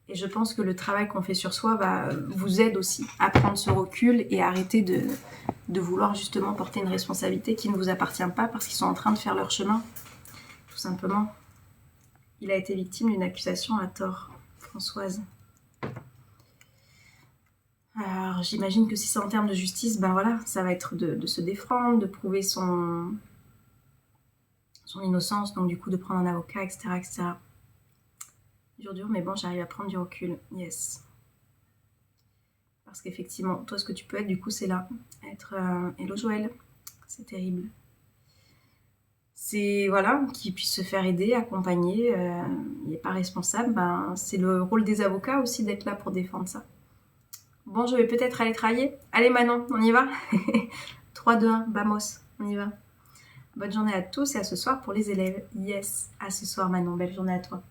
Et je pense que le travail qu'on fait sur soi vous aide aussi à prendre ce recul et à arrêter de vouloir justement porter une responsabilité qui ne vous appartient pas parce qu'ils sont en train de faire leur chemin, tout simplement. Il a été victime d'une accusation à tort, Françoise. Alors j'imagine que si c'est en termes de justice, ben voilà, ça va être de se défendre, de prouver son innocence, donc du coup de prendre un avocat, etc. etc. Dur, mais bon, j'arrive à prendre du recul, yes. Parce qu'effectivement, toi, ce que tu peux être, du coup, c'est là. Être Hello Joël, c'est terrible. C'est, voilà, qu'il puisse se faire aider, accompagner, il n'est pas responsable, ben, c'est le rôle des avocats aussi d'être là pour défendre ça. Bon, je vais peut-être aller travailler. Allez Manon, on y va. 3, 2, 1, vamos, on y va. Bonne journée à tous et à ce soir pour les élèves. Yes, à ce soir Manon, belle journée à toi.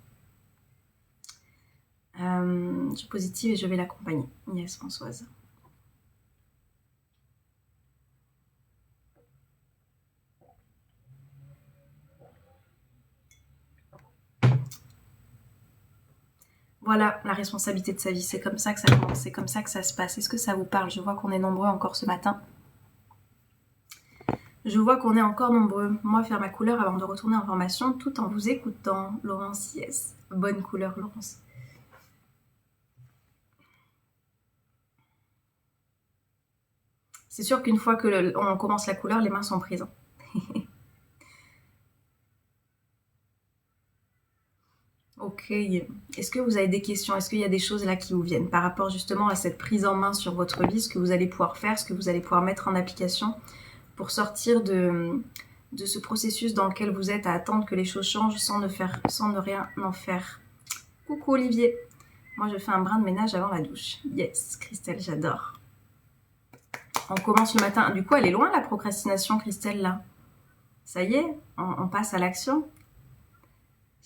Je suis positive et je vais l'accompagner. Yes, Françoise. Voilà, la responsabilité de sa vie, c'est comme ça que ça commence, c'est comme ça que ça se passe. Est-ce que ça vous parle? Je vois qu'on est nombreux encore ce matin. Je vois qu'on est encore nombreux. Moi, faire ma couleur avant de retourner en formation tout en vous écoutant. Laurence, yes. Bonne couleur, Laurence. C'est sûr qu'une fois que on commence la couleur, les mains sont prises. Ok. Est-ce que vous avez des questions? Est-ce qu'il y a des choses là qui vous viennent par rapport justement à cette prise en main sur votre vie, ce que vous allez pouvoir faire, ce que vous allez pouvoir mettre en application pour sortir de ce processus dans lequel vous êtes à attendre que les choses changent sans ne rien en faire. Coucou Olivier. Moi je fais un brin de ménage avant la douche. Yes, Christelle, j'adore. On commence le matin. Du coup, elle est loin la procrastination, Christelle, là. Ça y est, on passe à l'action.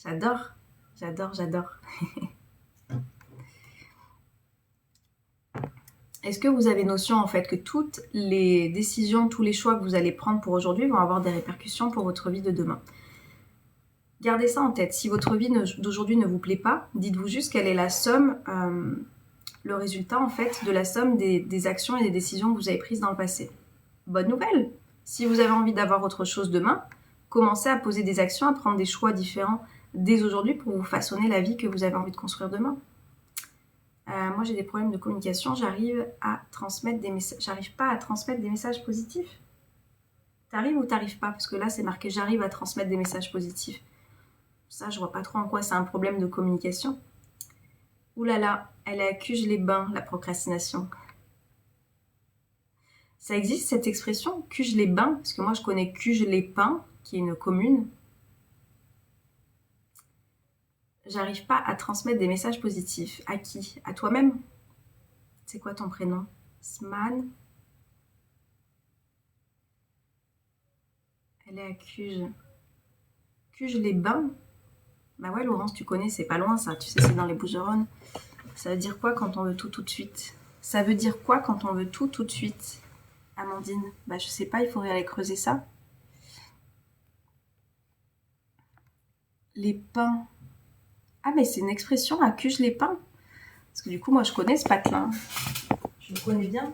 J'adore, j'adore, j'adore. Est-ce que vous avez notion en fait que toutes les décisions, tous les choix que vous allez prendre pour aujourd'hui vont avoir des répercussions pour votre vie de demain? Gardez ça en tête. Si votre vie d'aujourd'hui ne vous plaît pas, dites-vous juste quelle est la somme, le résultat en fait de la somme des actions et des décisions que vous avez prises dans le passé. Bonne nouvelle! Si vous avez envie d'avoir autre chose demain, commencez à poser des actions, à prendre des choix différents dès aujourd'hui pour vous façonner la vie que vous avez envie de construire demain. Moi, j'ai des problèmes de communication. J'arrive à transmettre des messages. J'arrive pas à transmettre des messages positifs. T'arrives ou t'arrives pas? Parce que là, c'est marqué j'arrive à transmettre des messages positifs. Ça, je vois pas trop en quoi c'est un problème de communication. Ouh là là, elle accuse les bains, la procrastination. Ça existe cette expression, cuge les bains? Parce que moi, je connais cuge les pins, qui est une commune. J'arrive pas à transmettre des messages positifs. À qui? À toi-même? C'est quoi ton prénom? Sman? Elle est à Cuges. Cuges-les-Bains? Bah ouais, Laurence, tu connais, c'est pas loin ça. Tu sais, c'est dans les Bouches-du-Rhône. Ça veut dire quoi quand on veut tout de suite? Ça veut dire quoi quand on veut tout de suite? Amandine? Bah je sais pas, il faudrait aller creuser ça. Les pins. Ah mais c'est une expression, à Cuges-les-Pins. Parce que du coup, moi je connais ce patelin. Je le connais bien.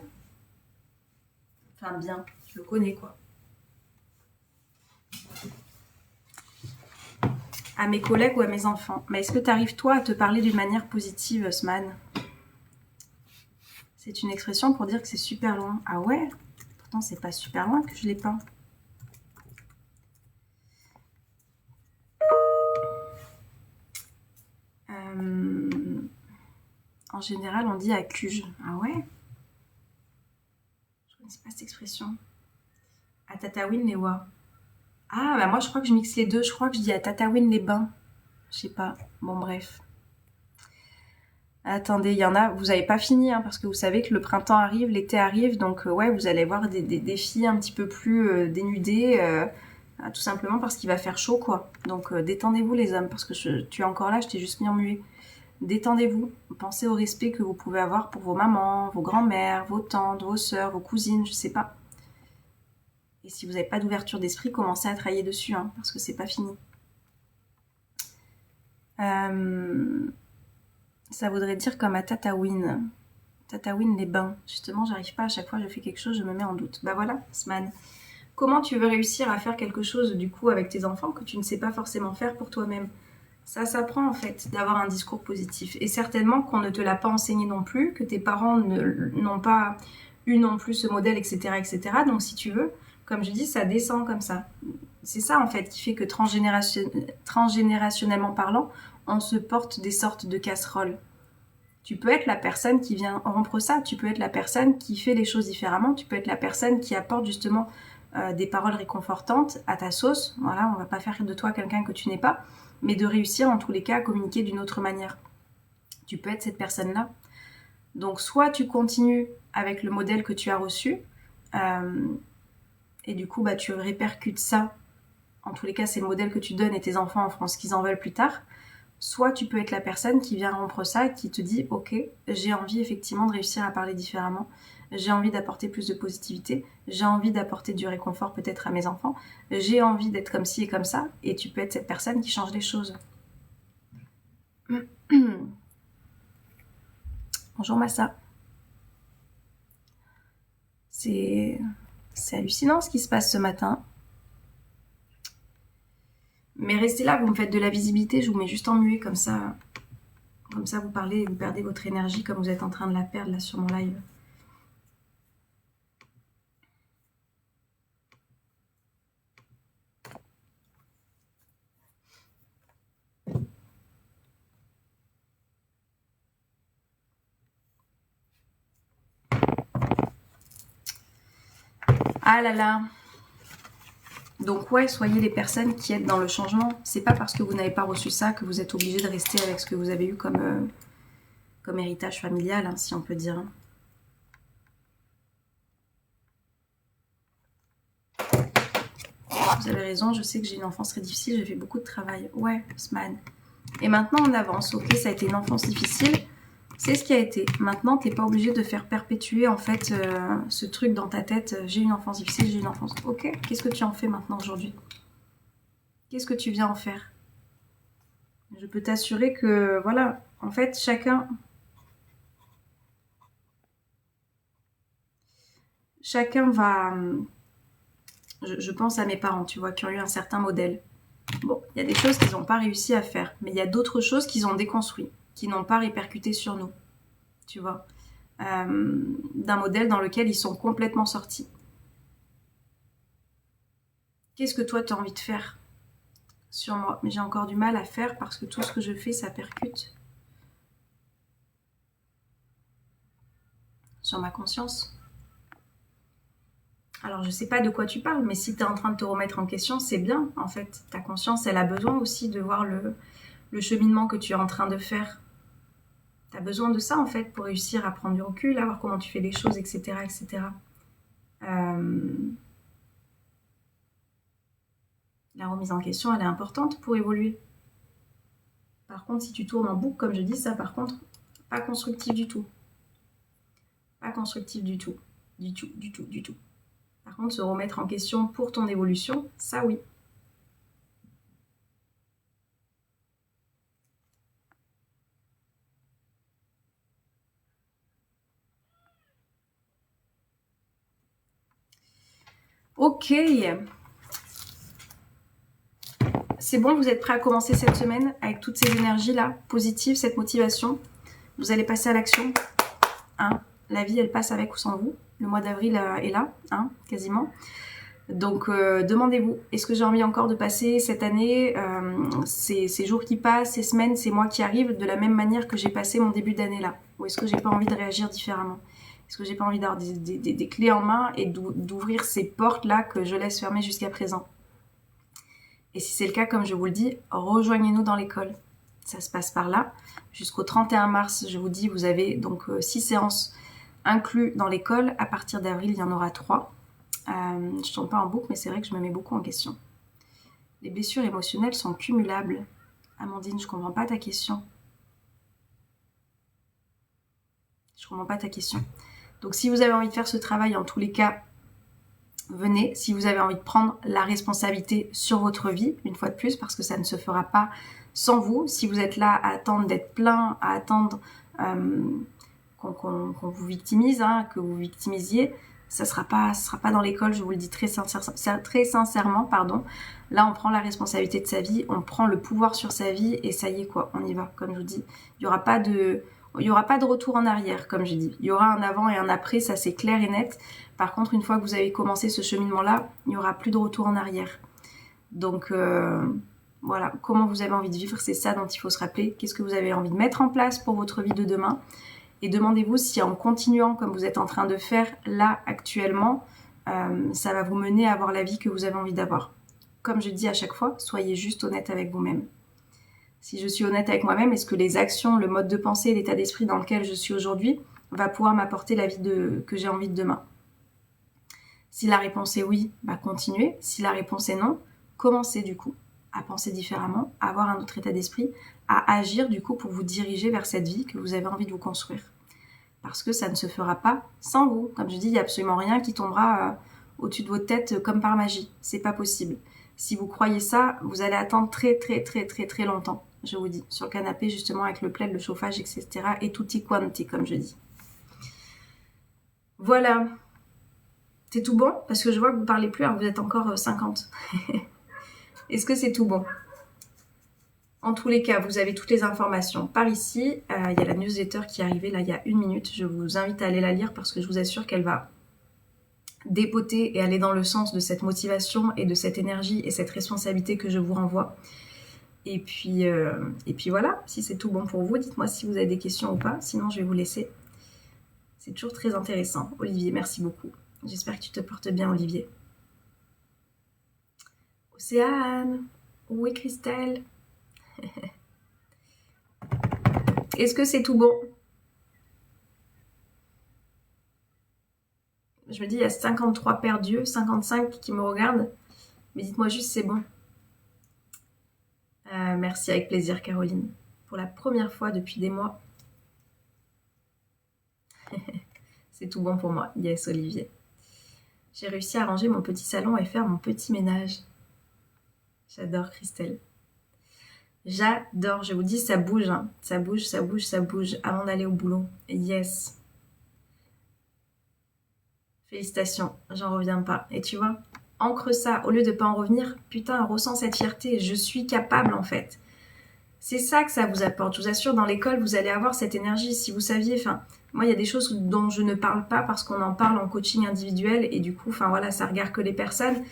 Enfin bien, je le connais quoi. À mes collègues ou à mes enfants. Mais est-ce que tu arrives toi à te parler d'une manière positive, Osman? C'est une expression pour dire que c'est super loin. Ah ouais? Pourtant c'est pas super loin que je l'ai peint. En général on dit à Cuges. Ah ouais? Je connais pas cette expression. À Tataouine les Oies. Ah bah moi je crois que je mixe les deux. Je crois que je dis à Tataouine les Bains. Je sais pas. Bon bref. Attendez, il y en a, vous n'avez pas fini, hein, parce que vous savez que le printemps arrive, l'été arrive, donc ouais, vous allez voir des filles un petit peu plus dénudées, tout simplement parce qu'il va faire chaud, quoi. Donc détendez-vous les hommes, parce que tu es encore là, je t'ai juste mis en muet. Détendez-vous, pensez au respect que vous pouvez avoir pour vos mamans, vos grands-mères, vos tantes, vos sœurs, vos cousines, je sais pas. Et si vous n'avez pas d'ouverture d'esprit, commencez à travailler dessus, hein, parce que c'est pas fini. Ça voudrait dire comme à Tataouine. Tataouine les bains. Justement, j'arrive pas, à chaque fois je fais quelque chose, je me mets en doute. Bah voilà, Sman. Comment tu veux réussir à faire quelque chose du coup avec tes enfants que tu ne sais pas forcément faire pour toi-même? Ça s'apprend en fait d'avoir un discours positif. Et certainement qu'on ne te l'a pas enseigné non plus, que tes parents n'ont pas eu non plus ce modèle, etc., etc. Donc si tu veux, comme je dis, ça descend comme ça. C'est ça en fait qui fait que transgénérationnellement parlant, on se porte des sortes de casseroles. Tu peux être la personne qui vient rompre ça, tu peux être la personne qui fait les choses différemment, tu peux être la personne qui apporte justement des paroles réconfortantes à ta sauce. Voilà, on va pas faire de toi quelqu'un que tu n'es pas, mais de réussir en tous les cas à communiquer d'une autre manière. Tu peux être cette personne-là. Donc soit tu continues avec le modèle que tu as reçu, et du coup bah, tu répercutes ça. En tous les cas, c'est le modèle que tu donnes et tes enfants en feront ce qu'ils en veulent plus tard. Soit tu peux être la personne qui vient rompre ça, qui te dit ok, j'ai envie effectivement de réussir à parler différemment, j'ai envie d'apporter plus de positivité, j'ai envie d'apporter du réconfort peut-être à mes enfants, j'ai envie d'être comme ci et comme ça, et tu peux être cette personne qui change les choses. Bonjour Massa. C'est hallucinant ce qui se passe ce matin. Mais restez là, vous me faites de la visibilité, je vous mets juste en muet comme ça. Comme ça, vous parlez et vous perdez votre énergie comme vous êtes en train de la perdre là sur mon live. Ah là là. Donc ouais, soyez les personnes qui êtes dans le changement. C'est pas parce que vous n'avez pas reçu ça que vous êtes obligé de rester avec ce que vous avez eu comme héritage familial, hein, si on peut dire. Vous avez raison, je sais que j'ai une enfance très difficile, j'ai fait beaucoup de travail. Ouais, Sman. Et maintenant on avance, ok, ça a été une enfance difficile, c'est ce qui a été. Maintenant, t'es pas obligé de faire perpétuer en fait ce truc dans ta tête, j'ai une enfance difficile, j'ai une enfance. Ok, qu'est-ce que tu en fais maintenant aujourd'hui? Qu'est-ce que tu viens en faire? Je peux t'assurer que, voilà, en fait, chacun va... Je pense à mes parents, tu vois, qui ont eu un certain modèle. Bon, il y a des choses qu'ils n'ont pas réussi à faire, mais il y a d'autres choses qu'ils ont déconstruit, qui n'ont pas répercuté sur nous, tu vois. D'un modèle dans lequel ils sont complètement sortis. Qu'est-ce que toi, tu as envie de faire sur moi? Mais j'ai encore du mal à faire parce que tout ce que je fais, ça percute sur ma conscience. Alors, je sais pas de quoi tu parles, mais si tu es en train de te remettre en question, c'est bien, en fait. Ta conscience, elle a besoin aussi de voir le cheminement que tu es en train de faire. Tu as besoin de ça, en fait, pour réussir à prendre du recul, à voir comment tu fais les choses, etc., etc. La remise en question, elle est importante pour évoluer. Par contre, si tu tournes en boucle, comme je dis, ça, par contre, pas constructif du tout. Pas constructif du tout. Du tout, du tout, du tout. Par contre, se remettre en question pour ton évolution, ça oui. Ok. C'est bon, vous êtes prêts à commencer cette semaine avec toutes ces énergies-là, positives, cette motivation. Vous allez passer à l'action. Hein, la vie, elle passe avec ou sans vous. Le mois d'avril est là, hein, quasiment. Donc, demandez-vous, est-ce que j'ai envie encore de passer cette année, ces jours qui passent, ces semaines, ces mois qui arrivent, de la même manière que j'ai passé mon début d'année là? Ou est-ce que j'ai pas envie de réagir différemment? Est-ce que j'ai pas envie d'avoir des clés en main et d'ouvrir ces portes-là que je laisse fermées jusqu'à présent? Et si c'est le cas, comme je vous le dis, rejoignez-nous dans l'école. Ça se passe par là. Jusqu'au 31 mars, je vous dis, vous avez donc 6 séances inclus dans l'école. À partir d'avril, il y en aura 3. Je ne tourne pas en boucle, mais c'est vrai que je me mets beaucoup en question. Les blessures émotionnelles sont cumulables. Amandine, je comprends pas ta question. Je comprends pas ta question. Donc si vous avez envie de faire ce travail, en tous les cas, venez. Si vous avez envie de prendre la responsabilité sur votre vie, une fois de plus, parce que ça ne se fera pas sans vous. Si vous êtes là à attendre d'être plein, à attendre qu'on vous victimise, hein, que vous victimisiez, ça sera pas dans l'école, je vous le dis très sincèrement, pardon. Là, on prend la responsabilité de sa vie, on prend le pouvoir sur sa vie et ça y est quoi, on y va. Comme je vous dis, il y aura pas de retour en arrière, comme j'ai dit. Il y aura un avant et un après, ça c'est clair et net. Par contre, une fois que vous avez commencé ce cheminement-là, il n'y aura plus de retour en arrière. Donc voilà, comment vous avez envie de vivre, c'est ça dont il faut se rappeler. Qu'est-ce que vous avez envie de mettre en place pour votre vie de demain? Et demandez-vous si en continuant comme vous êtes en train de faire là actuellement, ça va vous mener à avoir la vie que vous avez envie d'avoir. Comme je dis à chaque fois, soyez juste honnête avec vous-même. Si je suis honnête avec moi-même, est-ce que les actions, le mode de pensée, l'état d'esprit dans lequel je suis aujourd'hui va pouvoir m'apporter la vie que j'ai envie de demain? Si la réponse est oui, bah continuez. Si la réponse est non, commencez du coup à penser différemment, à avoir un autre état d'esprit, à agir du coup pour vous diriger vers cette vie que vous avez envie de vous construire. Parce que ça ne se fera pas sans vous. Comme je dis, il n'y a absolument rien qui tombera au-dessus de votre tête comme par magie. C'est pas possible. Si vous croyez ça, vous allez attendre très très très très très longtemps, je vous dis. Sur le canapé justement avec le plaid, le chauffage, etc. Et tutti quanti, comme je dis. Voilà. C'est tout bon? Parce que je vois que vous parlez plus, alors vous êtes encore 50. Est-ce que c'est tout bon? En tous les cas, vous avez toutes les informations par ici. Il y a la newsletter qui est arrivée là il y a 1 minute. Je vous invite à aller la lire parce que je vous assure qu'elle va dépoter et aller dans le sens de cette motivation et de cette énergie et cette responsabilité que je vous renvoie. Et puis voilà, si c'est tout bon pour vous, dites-moi si vous avez des questions ou pas. Sinon, je vais vous laisser. C'est toujours très intéressant. Olivier, merci beaucoup. J'espère que tu te portes bien, Olivier. Océane. Oui, Christelle. Est-ce que c'est tout bon? Je me dis, il y a 53 perdus, 55 qui me regardent. Mais dites-moi juste, c'est bon. Merci, avec plaisir, Caroline. Pour la première fois depuis des mois. C'est tout bon pour moi. Yes, Olivier. J'ai réussi à ranger mon petit salon et faire mon petit ménage. J'adore, Christelle. J'adore, je vous dis, ça bouge. Hein. Ça bouge, ça bouge, ça bouge avant d'aller au boulot. Yes. Félicitations, j'en reviens pas. Et tu vois, ancre ça, au lieu de pas en revenir, putain, ressens cette fierté. Je suis capable, en fait. C'est ça que ça vous apporte. Je vous assure, dans l'école, vous allez avoir cette énergie. Si vous saviez, enfin, moi, il y a des choses dont je ne parle pas parce qu'on en parle en coaching individuel et du coup, enfin voilà, ça regarde que les personnes.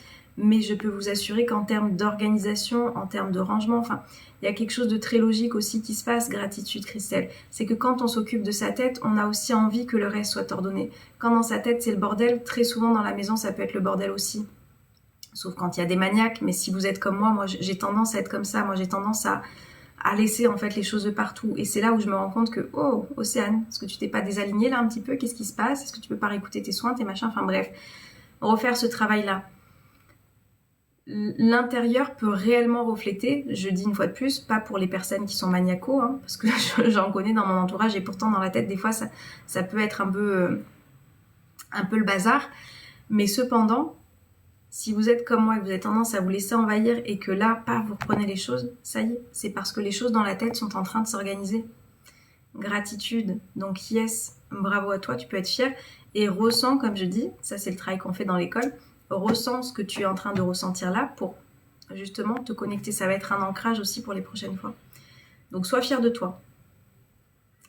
Mais je peux vous assurer qu'en termes d'organisation, en termes de rangement, enfin, il y a quelque chose de très logique aussi qui se passe, gratitude, Christelle. C'est que quand on s'occupe de sa tête, on a aussi envie que le reste soit ordonné. Quand dans sa tête, c'est le bordel, très souvent dans la maison, ça peut être le bordel aussi. Sauf quand il y a des maniaques, mais si vous êtes comme moi j'ai tendance à être comme ça, moi j'ai tendance à laisser en fait les choses de partout. Et c'est là où je me rends compte que, oh, Océane, est-ce que tu t'es pas désalignée là un petit peu? Qu'est-ce qui se passe? Est-ce que tu peux pas réécouter tes soins, tes machins? Enfin bref, refaire ce travail-là. L'intérieur peut réellement refléter, je dis une fois de plus, pas pour les personnes qui sont maniacaux, hein, parce que j'en connais dans mon entourage et pourtant dans la tête, des fois, ça peut être un peu le bazar. Mais cependant, si vous êtes comme moi et que vous avez tendance à vous laisser envahir et que là, vous reprenez les choses, ça y est, c'est parce que les choses dans la tête sont en train de s'organiser. Gratitude, donc yes, bravo à toi, tu peux être fier et ressens, comme je dis, ça c'est le travail qu'on fait dans l'école, ressens ce que tu es en train de ressentir là pour justement te connecter. Ça va être un ancrage aussi pour les prochaines fois. Donc sois fier de toi.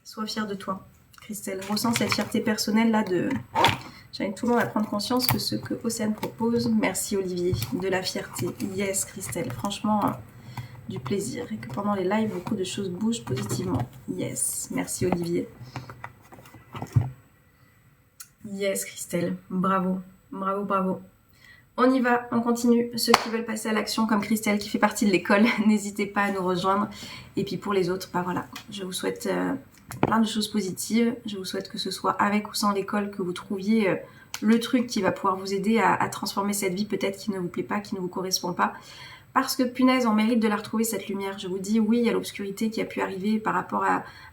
Sois fier de toi, Christelle. Ressens cette fierté personnelle là de... J'invite tout le monde à prendre conscience que ce que Océane propose, merci Olivier, de la fierté. Yes, Christelle, franchement, du plaisir. Et que pendant les lives, beaucoup de choses bougent positivement. Yes, merci Olivier. Yes, Christelle, bravo, bravo, bravo. On y va, on continue. Ceux qui veulent passer à l'action comme Christelle qui fait partie de l'école, n'hésitez pas à nous rejoindre. Et puis pour les autres, voilà, je vous souhaite plein de choses positives. Je vous souhaite que ce soit avec ou sans l'école, que vous trouviez le truc qui va pouvoir vous aider à transformer cette vie peut-être qui ne vous plaît pas, qui ne vous correspond pas. Parce que punaise, on mérite de la retrouver cette lumière. Je vous dis, oui, il y a l'obscurité qui a pu arriver par rapport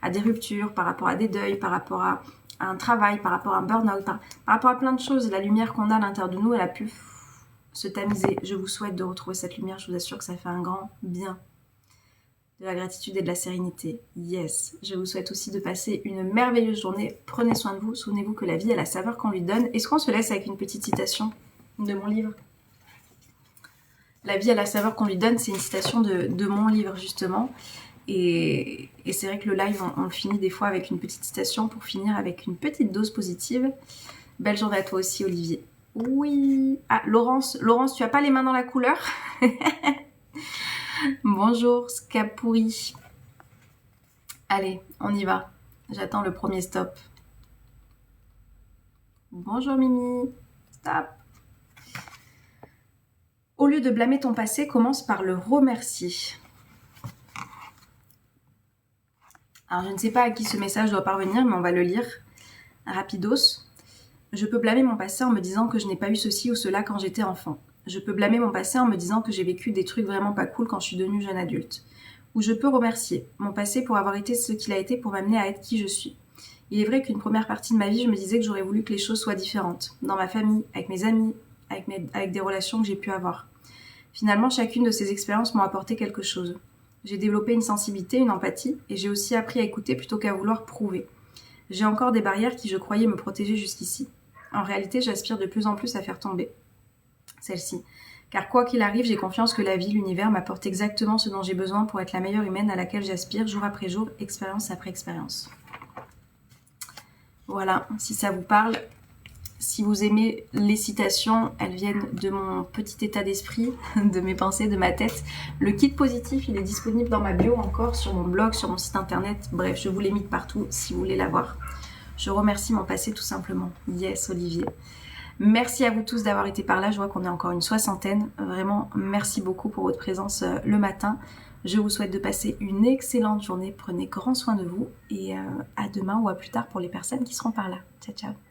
à des ruptures, par rapport à des deuils, par rapport à un travail, par rapport à un burn-out, par rapport à plein de choses. La lumière qu'on a à l'intérieur de nous, elle a pu se tamiser. Je vous souhaite de retrouver cette lumière. Je vous assure que ça fait un grand bien. De la gratitude et de la sérénité. Yes. Je vous souhaite aussi de passer une merveilleuse journée. Prenez soin de vous. Souvenez-vous que la vie a la saveur qu'on lui donne. Est-ce qu'on se laisse avec une petite citation de mon livre? La vie a la saveur qu'on lui donne, c'est une citation de mon livre justement. Et c'est vrai que le live, on le finit des fois avec une petite citation pour finir avec une petite dose positive. Belle journée à toi aussi, Olivier. Oui. Ah, Laurence, tu as pas les mains dans la couleur? Bonjour, Scapouri. Allez, on y va. J'attends le premier stop. Bonjour, Mimi. Stop. Au lieu de blâmer ton passé, commence par le remercier. Alors, je ne sais pas à qui ce message doit parvenir, mais on va le lire rapidos. Je peux blâmer mon passé en me disant que je n'ai pas eu ceci ou cela quand j'étais enfant. Je peux blâmer mon passé en me disant que j'ai vécu des trucs vraiment pas cool quand je suis devenue jeune adulte. Ou je peux remercier mon passé pour avoir été ce qu'il a été pour m'amener à être qui je suis. Il est vrai qu'une première partie de ma vie, je me disais que j'aurais voulu que les choses soient différentes. Dans ma famille, avec mes amis, avec des relations que j'ai pu avoir. Finalement, chacune de ces expériences m'ont apporté quelque chose. J'ai développé une sensibilité, une empathie, et j'ai aussi appris à écouter plutôt qu'à vouloir prouver. J'ai encore des barrières qui je croyais me protéger jusqu'ici. En réalité, j'aspire de plus en plus à faire tomber celle-ci. Car quoi qu'il arrive, j'ai confiance que la vie, l'univers m'apporte exactement ce dont j'ai besoin pour être la meilleure humaine à laquelle j'aspire jour après jour, expérience après expérience. Voilà, si ça vous parle, si vous aimez les citations, elles viennent de mon petit état d'esprit, de mes pensées, de ma tête. Le kit positif, il est disponible dans ma bio encore, sur mon blog, sur mon site internet. Bref, je vous l'ai mis de partout si vous voulez l'avoir. Je remercie mon passé tout simplement. Yes, Olivier. Merci à vous tous d'avoir été par là. Je vois qu'on est encore une 60aine. Vraiment, merci beaucoup pour votre présence le matin. Je vous souhaite de passer une excellente journée. Prenez grand soin de vous et à demain ou à plus tard pour les personnes qui seront par là. Ciao, ciao.